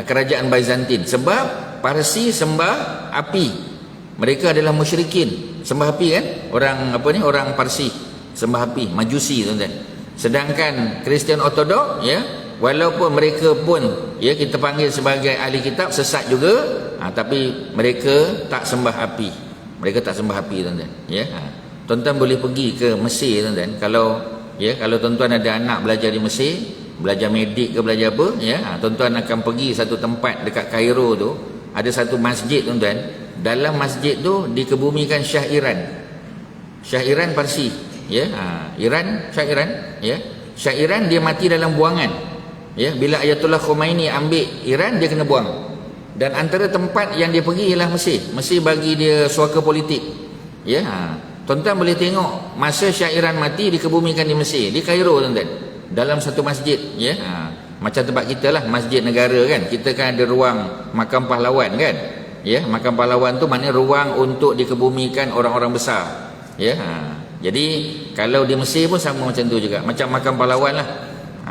A: kerajaan Byzantine. Sebab Parsi sembah api. Mereka adalah musyrikin, sembah api kan? Orang Parsi sembah api, Majusi tuan-tuan. Sedangkan Kristian Ortodok ya, walaupun mereka pun ya kita panggil sebagai ahli kitab, sesat juga, tapi mereka tak sembah api. Mereka tak sembah api tuan-tuan ya. Tuan-tuan boleh pergi ke Mesir tuan-tuan. Kalau tuan-tuan ada anak belajar di Mesir, belajar medik ke belajar apa ya, tuan-tuan akan pergi satu tempat dekat Kairo tu, ada satu masjid tuan-tuan. Dalam masjid tu dikebumikan Shah Iran. Shah Iran Parsi ya. Shah Iran ya. Shah Iran dia mati dalam buangan. Ya, bila Ayatollah Khomeini ambil Iran, dia kena buang. Dan antara tempat yang dia pergi ialah Mesir. Mesir bagi dia suaka politik. Ya. Tuan-tuan boleh tengok masa Shah Iran mati dikebumikan di Mesir, di Kairo tuan-tuan. Dalam satu masjid ya. Macam tempat kita lah, masjid negara kan. Kita kan ada ruang makam pahlawan kan. Ya, makam pahlawan tu maknanya ruang untuk dikebumikan orang-orang besar. Ya. Jadi kalau di Mesir pun sama macam tu juga, macam makam pahlawan lah.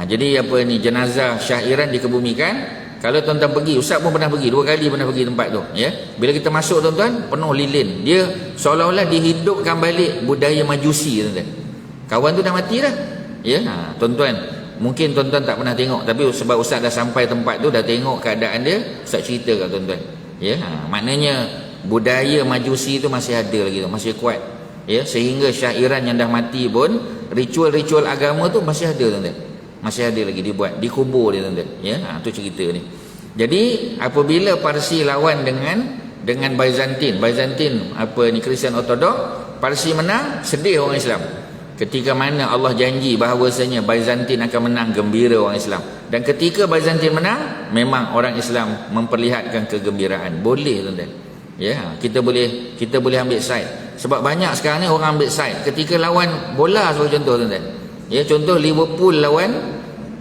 A: Jadi jenazah Shah Iran dikebumikan. Kalau tuan-tuan pergi, Ustaz pun pernah pergi, 2 kali pernah pergi tempat tu ya. Bila kita masuk tuan-tuan, penuh lilin. Dia seolah-olah dihidupkan balik budaya Majusi tuan-tuan. Kawan tu dah mati dah. Ya, tuan-tuan, mungkin tuan-tuan tak pernah tengok, tapi sebab Ustaz dah sampai tempat tu, dah tengok keadaan dia, Ustaz cerita kat tuan-tuan. Ya, maknanya budaya Majusi tu masih ada lagi tu, masih kuat. Ya, sehingga Shah Iran yang dah mati pun ritual-ritual agama tu masih ada tuan-tuan. Masih ada lagi dibuat, dikubur dia tuan-tuan. Ya, tu cerita ni. Jadi apabila Parsi lawan dengan Byzantine, Kristian Ortodok, Parsi menang, sedih orang Islam. Ketika mana Allah janji bahawasanya Byzantine akan menang, gembira orang Islam. Dan ketika Byzantine menang, memang orang Islam memperlihatkan kegembiraan. Boleh tuan-tuan. Ya, kita boleh ambil side. Sebab banyak sekarang ni orang ambil side ketika lawan bola sebagai contoh tuan-tuan. Ya, contoh Liverpool lawan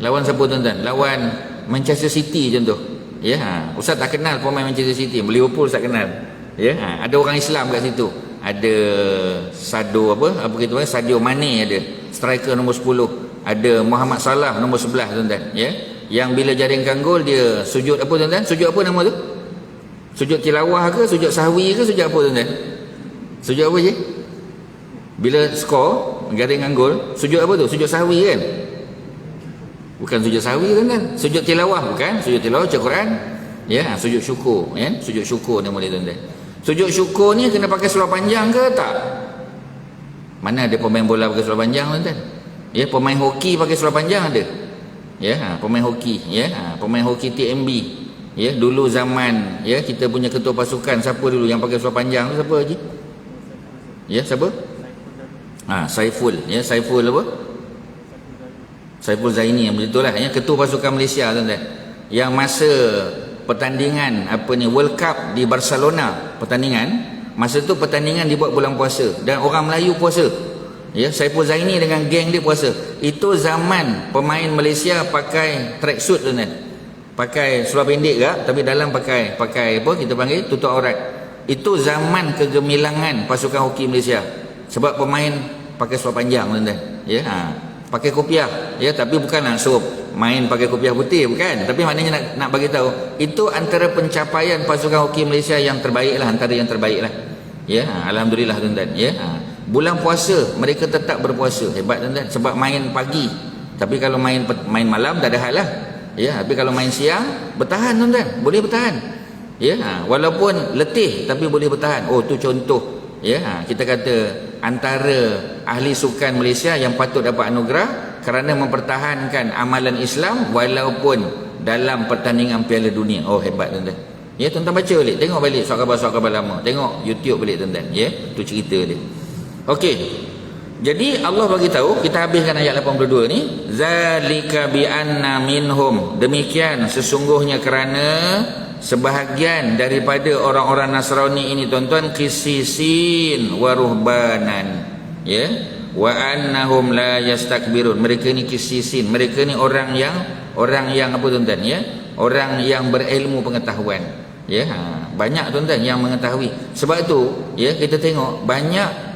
A: siapa tuan-tuan? Lawan Manchester City contoh. Ya, Ustaz tak kenal pemain Manchester City, Liverpool tak kenal. Ya, ada orang Islam kat situ. Ada Sadio Mane, ada striker nombor 10, ada Muhammad Salah nombor 11 tuan-tuan. Ya, yang bila jaringkan gol dia sujud apa tuan-tuan? Sujud apa nama tu? Sujud tilawah ke, sujud sahwi ke, sujud apa tuan-tuan? Sujud apa je? Bila skor jaringkan gol, sujud apa tu? Sujud sahwi kan? Bukan sujud sahwi tuan-tuan. Sujud tilawah bukan? Sujud tilawah baca Quran. Ya, sujud syukur ya. Sujud syukur nama dia tuan-tuan. Sujud syukur ni kena pakai seluar panjang ke tak? Mana ada pemain bola pakai seluar panjang tuan-tuan? Ya, pemain hoki pakai seluar panjang ada. Ya, pemain hoki ya. Pemain hoki TMB. Ya, dulu zaman ya kita punya ketua pasukan, siapa dulu yang pakai seluar panjang tu, siapa Haji? Ya, siapa? Saiful. Ya, Saiful apa? Saiful Zaini yang betul lah ya, ketua pasukan Malaysia tuan-tuan. Yang masa pertandingan World Cup di Barcelona, masa tu pertandingan dibuat bulan puasa dan orang Melayu puasa. Ya, Saiful Zaini dengan geng dia puasa. Itu zaman pemain Malaysia pakai tracksuit tuan-tuan. Pakai seluar pendek ke, tapi dalam pakai apa kita panggil tutup aurat. Itu zaman kegemilangan pasukan hoki Malaysia. Sebab pemain pakai seluar panjang tuan-tuan. Ya, pakai kopiah ya, tapi bukan langsung main pakai kopiah putih, bukan, tapi maknanya nak bagi tahu itu antara pencapaian pasukan hoki Malaysia yang terbaik lah, antara yang terbaik lah ya. Alhamdulillah tuan-tuan ya. Bulan puasa mereka tetap berpuasa, hebat tuan-tuan, sebab main pagi, tapi kalau main malam tak ada hal lah ya, tapi kalau main siang bertahan tuan-tuan, boleh bertahan ya, walaupun letih tapi boleh bertahan. Tu contoh ya, kita kata antara ahli sukan Malaysia yang patut dapat anugerah kerana mempertahankan amalan Islam walaupun dalam pertandingan Piala Dunia. Hebat tuan-tuan. Ya, tuan-tuan baca balik, tengok balik surat khabar lama, tengok YouTube balik tuan-tuan ya, tu cerita dia. Okey. Jadi Allah bagi tahu, kita habiskan ayat 82 ni, zalika bi anna minhum, demikian sesungguhnya kerana sebahagian daripada orang-orang Nasrani ini tuan-tuan, qisisin wa ruhbanan ya, wa annahum la yastakbirun. Mereka ni qisisin, mereka ni orang yang apa tuan-tuan ya, orang yang berilmu pengetahuan ya. Banyak tuan-tuan yang mengetahui. Sebab itu ya, kita tengok banyak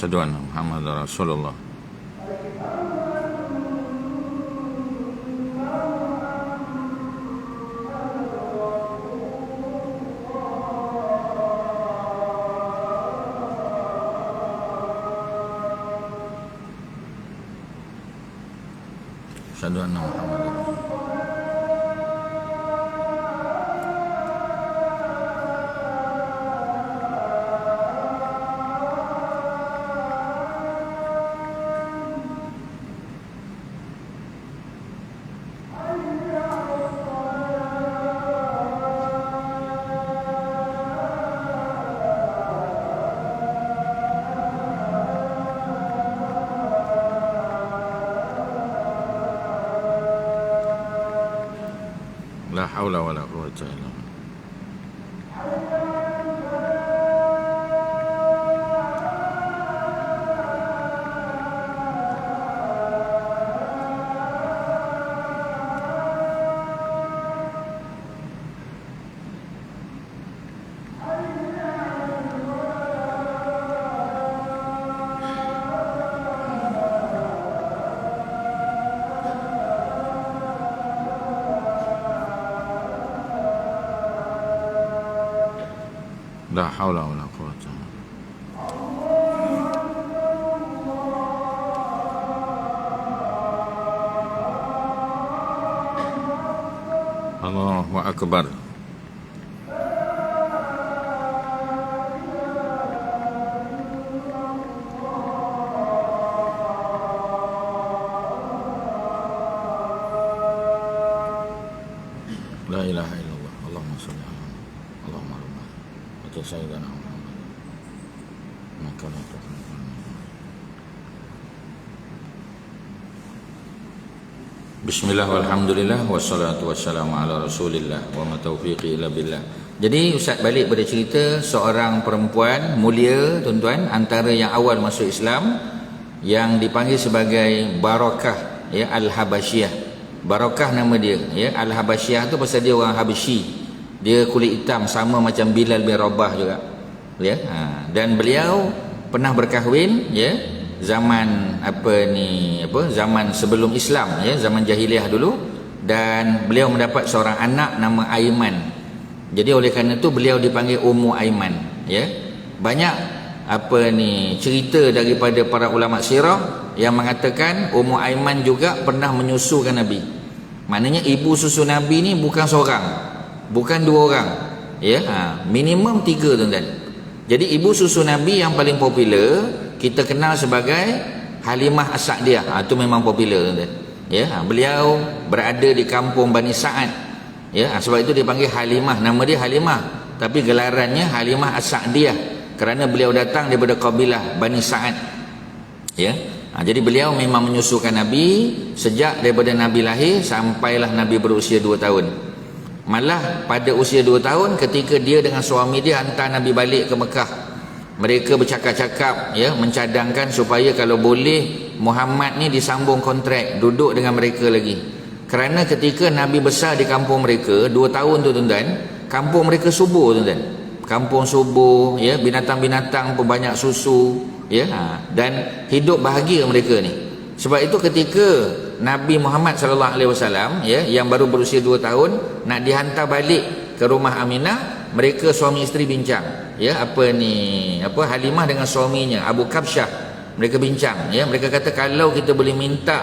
A: Asyhadu anna Muhammadar Rasulullah. Asyhadu anna Muhammadar Rasulullah. La haula wala quwwata illa billah. La haula wala quwwata. Allahu akbar. La ilaha illallah. Allahumma shalli ala Allahumma rabbana wa sayyidina Muhammad. Maka la Bismillah walhamdulillah wassalatu wassalamu ala rasulillah wa ma taufiqi illa billah. Jadi Ustaz balik pada cerita seorang perempuan mulia tuan-tuan, antara yang awal masuk Islam, yang dipanggil sebagai Barakah, ya, Al-Habasyiyah. Barakah nama dia, ya. Al-Habasyiyah tu pasal dia orang Habsyi. Dia kulit hitam sama macam Bilal bin Rabah juga. Ya. Dan beliau pernah berkahwin, ya, zaman zaman sebelum Islam, ya, zaman jahiliah dulu, dan beliau mendapat seorang anak nama Aiman. Jadi oleh kerana itu beliau dipanggil Ummu Aiman, ya. Banyak cerita daripada para ulama sirah yang mengatakan Ummu Aiman juga pernah menyusukan Nabi. Maknanya ibu susu Nabi ni bukan seorang, bukan dua orang, ya. Minimum 3 tuan-tuan. Jadi ibu susu Nabi yang paling popular kita kenal sebagai Halimah As-Sa'diyah. Itu memang popular tuan-tuan. Ya, beliau berada di kampung Bani Sa'ad. Ya, sebab itu dipanggil Halimah. Nama dia Halimah, tapi gelarannya Halimah As-Sa'diyah kerana beliau datang daripada kabilah Bani Sa'ad. Ya. Jadi beliau memang menyusukan Nabi sejak daripada Nabi lahir sampailah Nabi berusia 2 tahun. Malah pada usia 2 tahun ketika dia dengan suami dia hantar Nabi balik ke Mekah, mereka bercakap-cakap, ya, mencadangkan supaya kalau boleh Muhammad ni disambung kontrak duduk dengan mereka lagi. Kerana ketika Nabi besar di kampung mereka 2 tahun tu tuan-tuan, kampung mereka subur tuan-tuan. Kampung subur, ya, binatang-binatang pun banyak susu, ya, dan hidup bahagia mereka ni. Sebab itu ketika Nabi Muhammad sallallahu alaihi wasallam, ya, yang baru berusia 2 tahun nak dihantar balik ke rumah Aminah, mereka suami isteri bincang, ya, Halimah dengan suaminya Abu Kabsyah, mereka bincang, ya, mereka kata kalau kita boleh minta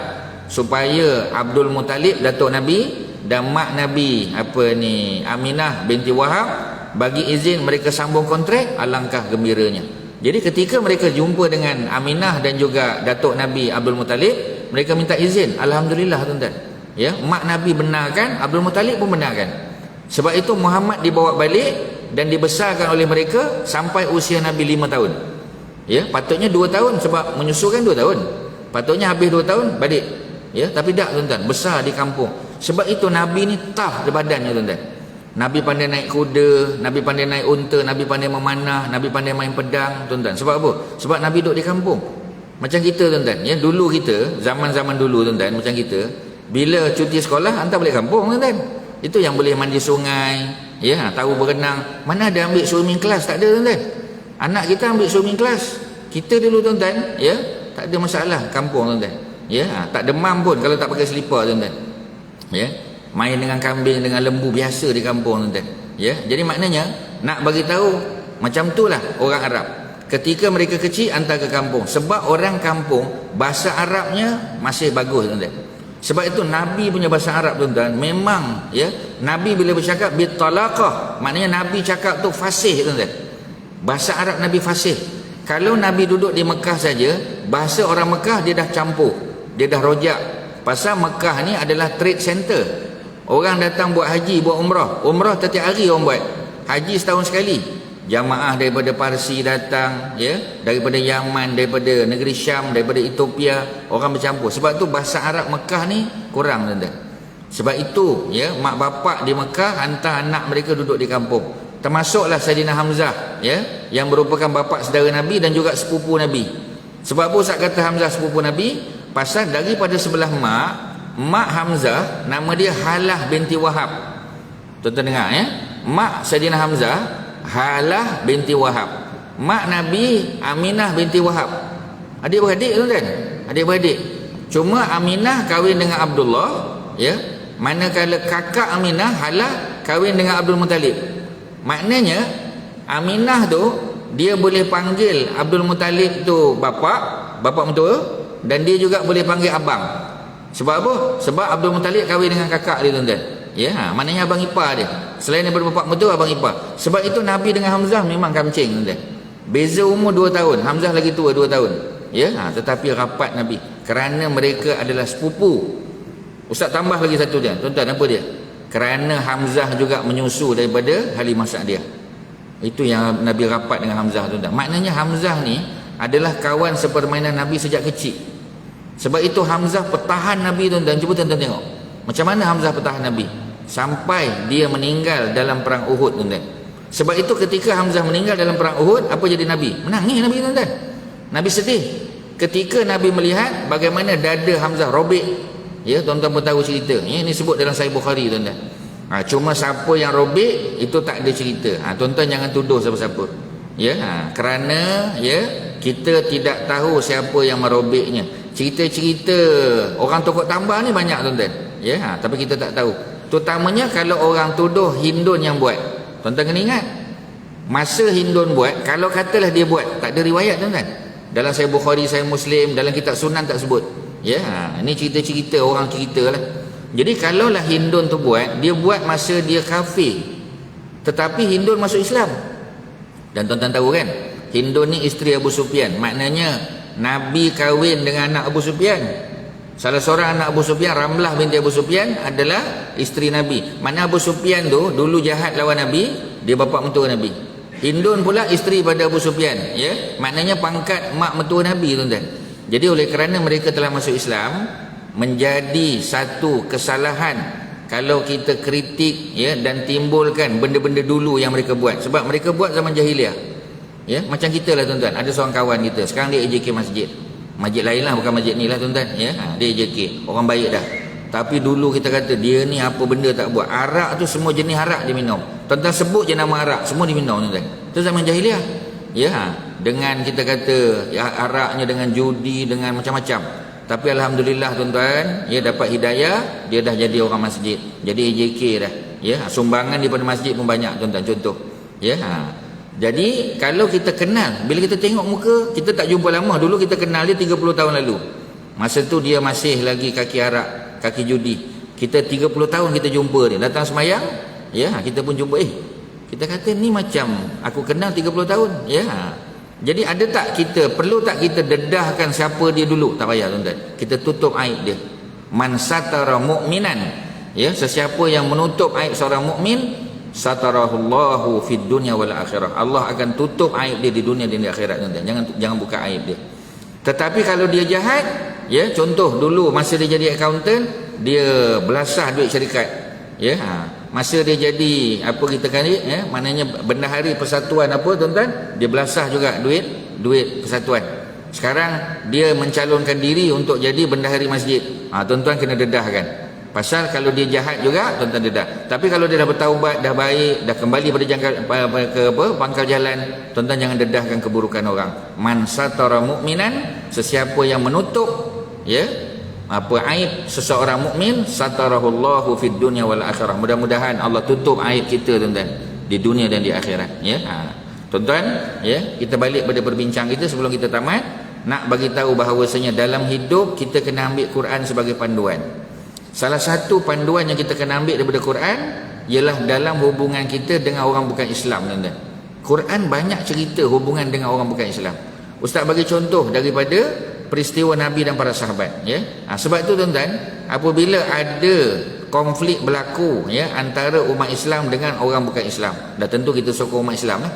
A: supaya Abdul Muttalib datuk Nabi dan mak Nabi Aminah binti Wahab bagi izin mereka sambung kontrak, alangkah gembiranya. Jadi ketika mereka jumpa dengan Aminah dan juga datuk Nabi Abdul Muttalib, mereka minta izin. Alhamdulillah tuan-tuan, ya, mak Nabi benarkan, Abdul Muttalib pun benarkan. Sebab itu Muhammad dibawa balik dan dibesarkan oleh mereka sampai usia Nabi 5 tahun. Ya, patutnya 2 tahun sebab menyusukan 2 tahun. Patutnya habis 2 tahun balik. Ya, tapi tak tuan-tuan, besar di kampung. Sebab itu Nabi ni tough di badannya tuan-tuan. Nabi pandai naik kuda, Nabi pandai naik unta, Nabi pandai memanah, Nabi pandai main pedang tuan-tuan. Sebab apa? Sebab Nabi duduk di kampung. Macam kita tuan-tuan, ya, dulu kita, zaman-zaman dulu tuan-tuan, macam kita, bila cuti sekolah hantar balik kampung tuan-tuan. Itu yang boleh mandi sungai, ya, tahu berenang. Mana ada ambil swimming class, tak ada tuan-tuan. Anak kita ambil swimming class. Kita dulu tuan-tuan, ya, tak ada masalah kampung tuan-tuan. Ya, tak demam pun kalau tak pakai selipar tuan-tuan. Ya, main dengan kambing, dengan lembu biasa di kampung tuan-tuan. Ya, jadi maknanya nak bagi tahu macam itulah orang Arab. Ketika mereka kecil hantar ke kampung, sebab orang kampung bahasa Arabnya masih bagus tuan-tuan. Sebab itu Nabi punya bahasa Arab tuan-tuan memang, ya, Nabi bila bercakap bitalaqah, maknanya Nabi cakap tu fasih tuan-tuan. Bahasa Arab Nabi fasih. Kalau Nabi duduk di Mekah saja, bahasa orang Mekah dia dah campur, dia dah rojak. Pasal Mekah ni adalah trade center. Orang datang buat haji, buat umrah. Umrah setiap hari orang buat. Haji setahun sekali. Jamaah daripada Parsi datang, ya, daripada Yaman, daripada negeri Syam, daripada Ethiopia, orang bercampur. Sebab tu bahasa Arab Mekah ni kurang tuan-tuan. Sebab itu, ya, mak bapak di Mekah hantar anak mereka duduk di kampung. Termasuklah Saidina Hamzah, ya, yang merupakan bapa saudara Nabi dan juga sepupu Nabi. Sebab apa Ustaz kata Hamzah sepupu Nabi? Pasal daripada sebelah mak Hamzah nama dia Halah binti Wahab. Tuan-tuan dengar, ya. Mak Saidina Hamzah Halah binti Wahab. Mak Nabi Aminah binti Wahab. Adik-beradik tuan-tuan. Adik-beradik. Cuma Aminah kahwin dengan Abdullah, ya. Manakala kakak Aminah Halah kahwin dengan Abdul Muttalib. Maknanya Aminah tu dia boleh panggil Abdul Muttalib tu bapa mentua, dan dia juga boleh panggil abang. Sebab apa? Sebab Abdul Muttalib kahwin dengan kakak dia tuan-tuan. Ya, maknanya abang ipar dia. Selain daripada bapa mentua, abang ipar. Sebab itu Nabi dengan Hamzah memang kamcing tuan-tuan. Beza umur 2 tahun. Hamzah lagi tua 2 tahun. Ya, tetapi rapat Nabi kerana mereka adalah sepupu. Ustaz tambah lagi satu dia. Tuan-tuan, apa dia? Kerana Hamzah juga menyusu daripada Halimah Sa'diyah. Itu yang Nabi rapat dengan Hamzah tuan-tuan. Maknanya Hamzah ni adalah kawan sepermainan Nabi sejak kecil. Sebab itu Hamzah pertahan Nabi tuan-tuan. Cuba tuan-tuan tengok macam mana Hamzah pertahan Nabi sampai dia meninggal dalam perang Uhud tuan-tuan. Sebab itu ketika Hamzah meninggal dalam perang Uhud, apa jadi Nabi? Menangis Nabi tuan-tuan. Nabi sedih ketika Nabi melihat bagaimana dada Hamzah robek. Ya, tuan-tuan pun tahu cerita. Ya, ini sebut dalam Sahih Bukhari tuan-tuan. Cuma siapa yang robek itu tak ada cerita. Tuan-tuan jangan tuduh siapa-siapa. Ya, kerana, ya, kita tidak tahu siapa yang merobeknya. Cerita-cerita orang tokok tambah ni banyak tuan-tuan. Ya, tapi kita tak tahu. Terutamanya kalau orang tuduh Hindun yang buat. Tuan-tuan kena ingat, masa Hindun buat, kalau katalah dia buat, tak ada riwayat tuan-tuan. Dalam Sahih Bukhari, Sahih Muslim, dalam kitab Sunan tak sebut. Ya, ini cerita-cerita orang cerita lah. Jadi kalaulah Hindun tu buat, dia buat masa dia kafir. Tetapi Hindun masuk Islam. Dan tuan-tuan tahu kan, Hindun ni isteri Abu Sufyan. Maknanya Nabi kahwin dengan anak Abu Sufyan. Salah seorang anak Abu Sufyan, Ramlah binti Abu Sufyan, adalah isteri Nabi. Mana Abu Sufyan tu dulu jahat lawan Nabi, dia bapa mentua Nabi. Hindun pula isteri pada Abu Sufyan, ya. Maknanya pangkat mak mentua Nabi tuan-tuan. Jadi oleh kerana mereka telah masuk Islam, menjadi satu kesalahan kalau kita kritik, ya, dan timbulkan benda-benda dulu yang mereka buat. Sebab mereka buat zaman jahiliah. Ya, macam kita lah tuan-tuan. Ada seorang kawan kita, sekarang dia AJK masjid. Masjid lain lah, bukan masjid ni lah tuan-tuan. Ya, dia AJK, orang baik dah. Tapi dulu kita kata dia ni apa benda tak buat. Arak tu semua jenis arak dia minum. Tuan-tuan sebut je nama arak, semua dia minum tuan-tuan. Itu zaman jahiliah. Ya, dengan kita kata, ya, araknya dengan judi, dengan macam-macam. Tapi alhamdulillah tuan-tuan, dia dapat hidayah, dia dah jadi orang masjid, jadi AJK dah. Ya, sumbangan daripada masjid pun banyak tuan-tuan, contoh. Ya, jadi kalau kita kenal, bila kita tengok muka, kita tak jumpa lama. Dulu kita kenal dia 30 tahun lalu. Masa tu dia masih lagi kaki arak, kaki judi. Kita 30 tahun kita jumpa dia, datang semayang, ya, kita pun jumpa. Kita kata ni macam aku kenal 30 tahun. Ya. Jadi ada tak kita, perlu tak kita dedahkan siapa dia dulu? Tak payah tuan-tuan. Kita tutup aib dia. Man satara mu'minan, ya, sesiapa yang menutup aib seorang mukmin, satarahullahu fid dunya wal akhirah. Allah akan tutup aib dia di dunia dan di akhirat tuan-tuan. Jangan buka aib dia. Tetapi kalau dia jahat, ya, contoh dulu masa dia jadi accountant, dia belasah duit syarikat. Ya, masa dia jadi apa kita kata, ya, maknanya bendahari persatuan apa tuan-tuan, dia belasah juga duit persatuan. Sekarang dia mencalonkan diri untuk jadi bendahari masjid. Tuan-tuan kena dedahkan. Pasal kalau dia jahat juga, tuan-tuan dedah. Tapi kalau dia dah bertaubat, dah baik, dah kembali pada pangkal jalan, tuan-tuan jangan dedahkan keburukan orang. Man satara mu'minan, sesiapa yang menutup aib seseorang mukmin, satarahullahu fid dunya wal akhirah. Mudah-mudahan Allah tutup aib kita, tuan-tuan, di dunia dan di akhirat. Tuan-tuan, kita balik pada perbincangan kita sebelum kita tamat. Nak bagi tahu bahawasanya dalam hidup kita kena ambil Quran sebagai panduan. Salah satu panduan yang kita kena ambil daripada Quran ialah dalam hubungan kita dengan orang bukan Islam, tuan-tuan. Quran banyak cerita hubungan dengan orang bukan Islam. Ustaz bagi contoh daripada peristiwa Nabi dan para sahabat, sebab tu tuan-tuan, apabila ada konflik berlaku antara umat Islam dengan orang bukan Islam, dah tentu kita sokong umat Islam lah.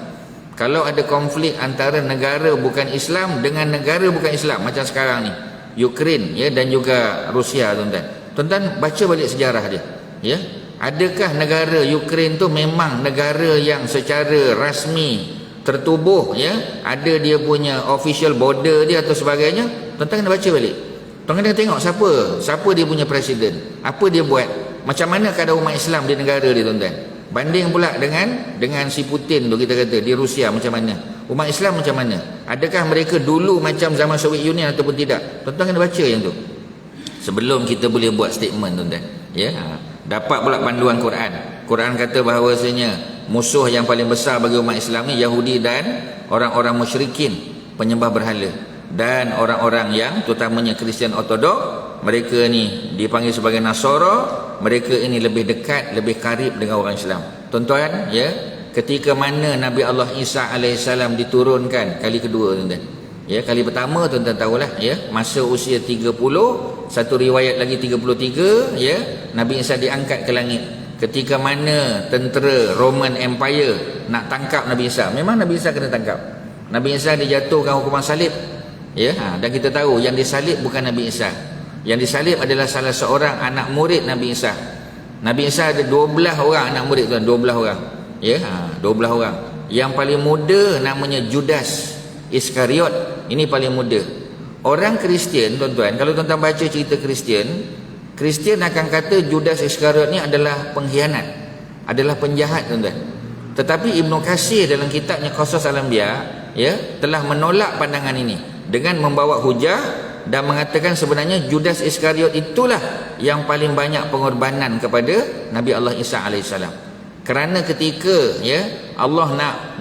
A: Kalau ada konflik antara negara bukan Islam dengan negara bukan Islam, macam sekarang ni Ukraine dan juga Rusia, tuan-tuan baca balik sejarah dia. Adakah negara Ukraine tu memang negara yang secara rasmi tertubuh, ada dia punya official border dia atau sebagainya? Tuan-tuan kena baca balik. Tuan-tuan kena tengok siapa dia punya presiden, apa dia buat, macam mana keadaan umat Islam di negara dia, tuan-tuan. Banding pula dengan si Putin tu, kita kata di Rusia macam mana, umat Islam macam mana, adakah mereka dulu macam zaman Soviet Union ataupun tidak? Tuan-tuan kena baca yang tu sebelum kita boleh buat statement, tuan-tuan. Dapat pula panduan Quran. Quran kata bahawasanya musuh yang paling besar bagi umat Islam ni Yahudi dan orang-orang musyrikin, penyembah berhala, dan orang-orang yang terutamanya Kristian Ortodok. Mereka ni dipanggil sebagai Nasara. Mereka ini lebih dekat, lebih karib dengan orang Islam. Tuan-tuan, ketika mana Nabi Allah Isa AS diturunkan kali kedua, tuan-tuan. Kali pertama tuan-tuan tahulah, masa usia 30, satu riwayat lagi 33, Nabi Isa diangkat ke langit. Ketika mana tentera Roman Empire nak tangkap Nabi Isa, memang Nabi Isa kena tangkap. Nabi Isa dijatuhkan hukuman salib. Dan kita tahu yang disalib bukan Nabi Isa. Yang disalib adalah salah seorang anak murid Nabi Isa. Nabi Isa ada 12 orang anak murid, tuan, 12 orang. 12 orang. Yang paling muda namanya Judas Iskariot. Ini paling muda. Orang Kristian, tuan-tuan, kalau tuan-tuan baca cerita Kristian akan kata Judas Iskariot ni adalah pengkhianat, adalah penjahat, tuan-tuan. Tetapi Ibnu Katsir dalam kitabnya Qasas Al-Anbiya telah menolak pandangan ini dengan membawa hujah dan mengatakan sebenarnya Judas Iskariot itulah yang paling banyak pengorbanan kepada Nabi Allah Isa alaihissalam. Kerana ketika Allah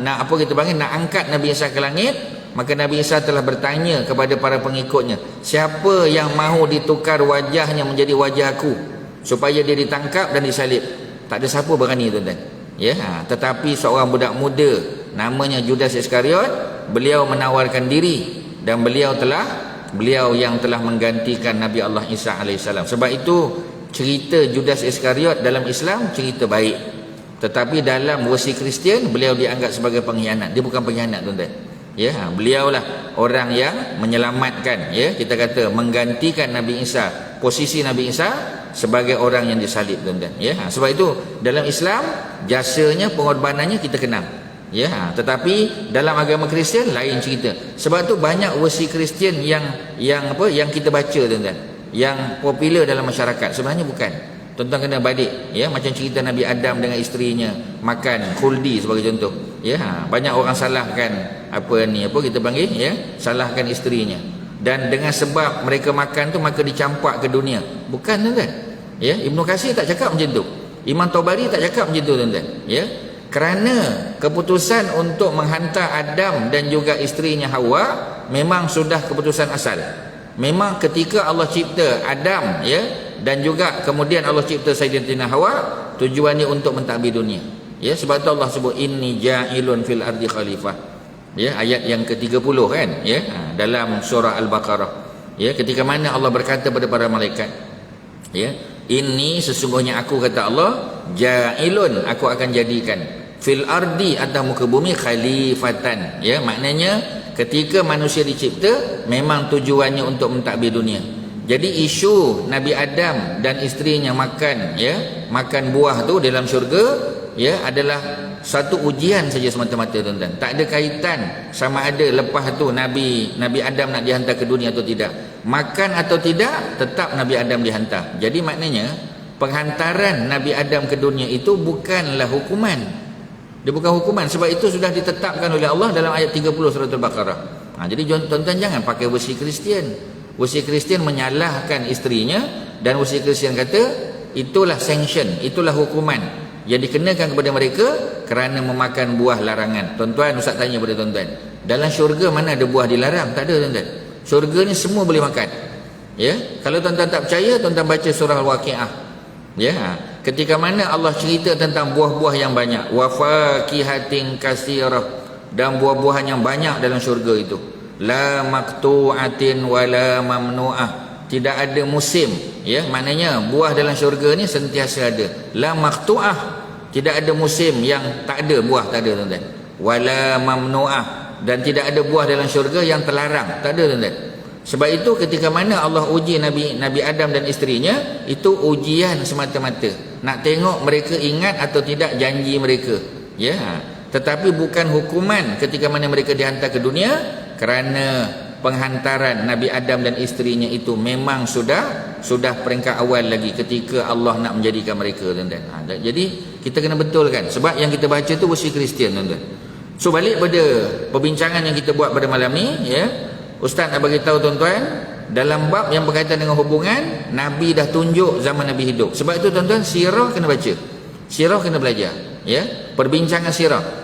A: nak apa kita panggil, nak angkat Nabi Isa ke langit, maka Nabi Isa telah bertanya kepada para pengikutnya, siapa yang mahu ditukar wajahnya menjadi wajah aku supaya dia ditangkap dan disalib? Tak ada siapa berani, tuan-tuan. Tetapi seorang budak muda namanya Judas Iskariot, beliau menawarkan diri dan beliau yang telah menggantikan Nabi Allah Isa alaihissalam. Sebab itu cerita Judas Iskariot dalam Islam cerita baik, tetapi dalam versi Kristian beliau dianggap sebagai pengkhianat. Dia bukan pengkhianat, tuan-tuan. Beliaulah orang yang menyelamatkan, kita kata menggantikan Nabi Isa, posisi Nabi Isa sebagai orang yang disalib, tuan-tuan. Sebab itu dalam Islam jasanya, pengorbanannya kita kenal. Tetapi dalam agama Kristian lain cerita. Sebab tu banyak versi Kristian yang kita baca, tuan-tuan, yang popular dalam masyarakat, sebenarnya bukan. Tuan-tuan kena balik, macam cerita Nabi Adam dengan isterinya makan khuldi sebagai contoh. Banyak orang salahkan kita panggil, salahkan isterinya. Dan dengan sebab mereka makan tu maka dicampak ke dunia. Bukan, tuan-tuan. Ibnu Katsir tak cakap macam tu. Imam Tabari tak cakap macam tu, tuan-tuan. Kerana keputusan untuk menghantar Adam dan juga isterinya Hawa memang sudah keputusan asal. Memang ketika Allah cipta Adam dan juga kemudian Allah cipta Sayyidatina Hawa, tujuannya untuk mentadbir dunia. Sebab tu Allah sebut inni ja'ilun fil ardi khalifah. Ayat yang ke-30 kan, dalam surah Al-Baqarah. Ketika mana Allah berkata kepada para malaikat, inni sesungguhnya aku, kata Allah, ja'ilun, aku akan jadikan fil ardi, atas muka bumi, khalifatan. Maknanya ketika manusia dicipta memang tujuannya untuk mentadbir dunia. Jadi isu Nabi Adam dan isterinya makan buah tu dalam syurga ya adalah satu ujian saja semata-mata tuan-tuan. Tak ada kaitan sama ada lepas tu Nabi Adam nak dihantar ke dunia atau tidak. Makan atau tidak, tetap Nabi Adam dihantar. Jadi maknanya penghantaran Nabi Adam ke dunia itu bukanlah hukuman. Dia bukan hukuman, sebab itu sudah ditetapkan oleh Allah dalam ayat 30 surah Al-Baqarah. Jadi tuan-tuan jangan pakai versi Kristian. Versi Kristian menyalahkan isterinya, dan versi Kristian kata itulah sanction, itulah hukuman yang dikenakan kepada mereka kerana memakan buah larangan. Tuan-tuan, Ustaz tanya pada tuan-tuan, dalam syurga mana ada buah dilarang? Tak ada tuan-tuan. Syurga ni semua boleh makan. Ya, kalau tuan-tuan tak percaya, tuan-tuan baca surah Al-Waqiah. Ya, ketika mana Allah cerita tentang buah-buah yang banyak, wa faqihatin katsirah, dan buah-buahan yang banyak dalam syurga itu. La maqtu'atin wala mamnu'ah, tidak ada musim. Ya, maknanya buah dalam syurga ni sentiasa ada. La maqtu'ah, tidak ada musim yang tak ada buah, tak ada tuan-tuan. Wala mamnu'ah, dan tidak ada buah dalam syurga yang terlarang, tak ada tuan-tuan. Sebab itu ketika mana Allah uji Nabi Adam dan isterinya, itu ujian semata-mata nak tengok mereka ingat atau tidak janji mereka. Ya, tetapi bukan hukuman ketika mana mereka dihantar ke dunia, kerana penghantaran Nabi Adam dan isterinya itu memang sudah peringkat awal lagi ketika Allah nak menjadikan mereka, tuan-tuan. Jadi kita kena betulkan, sebab yang kita baca tu versi Kristian, tuan-tuan. So balik pada perbincangan yang kita buat pada malam ni, ya, Ustaz nak bagi tahu tuan-tuan, dalam bab yang berkaitan dengan hubungan, Nabi dah tunjuk zaman Nabi hidup. Sebab itu tuan-tuan, sirah kena baca, sirah kena belajar, ya, perbincangan sirah.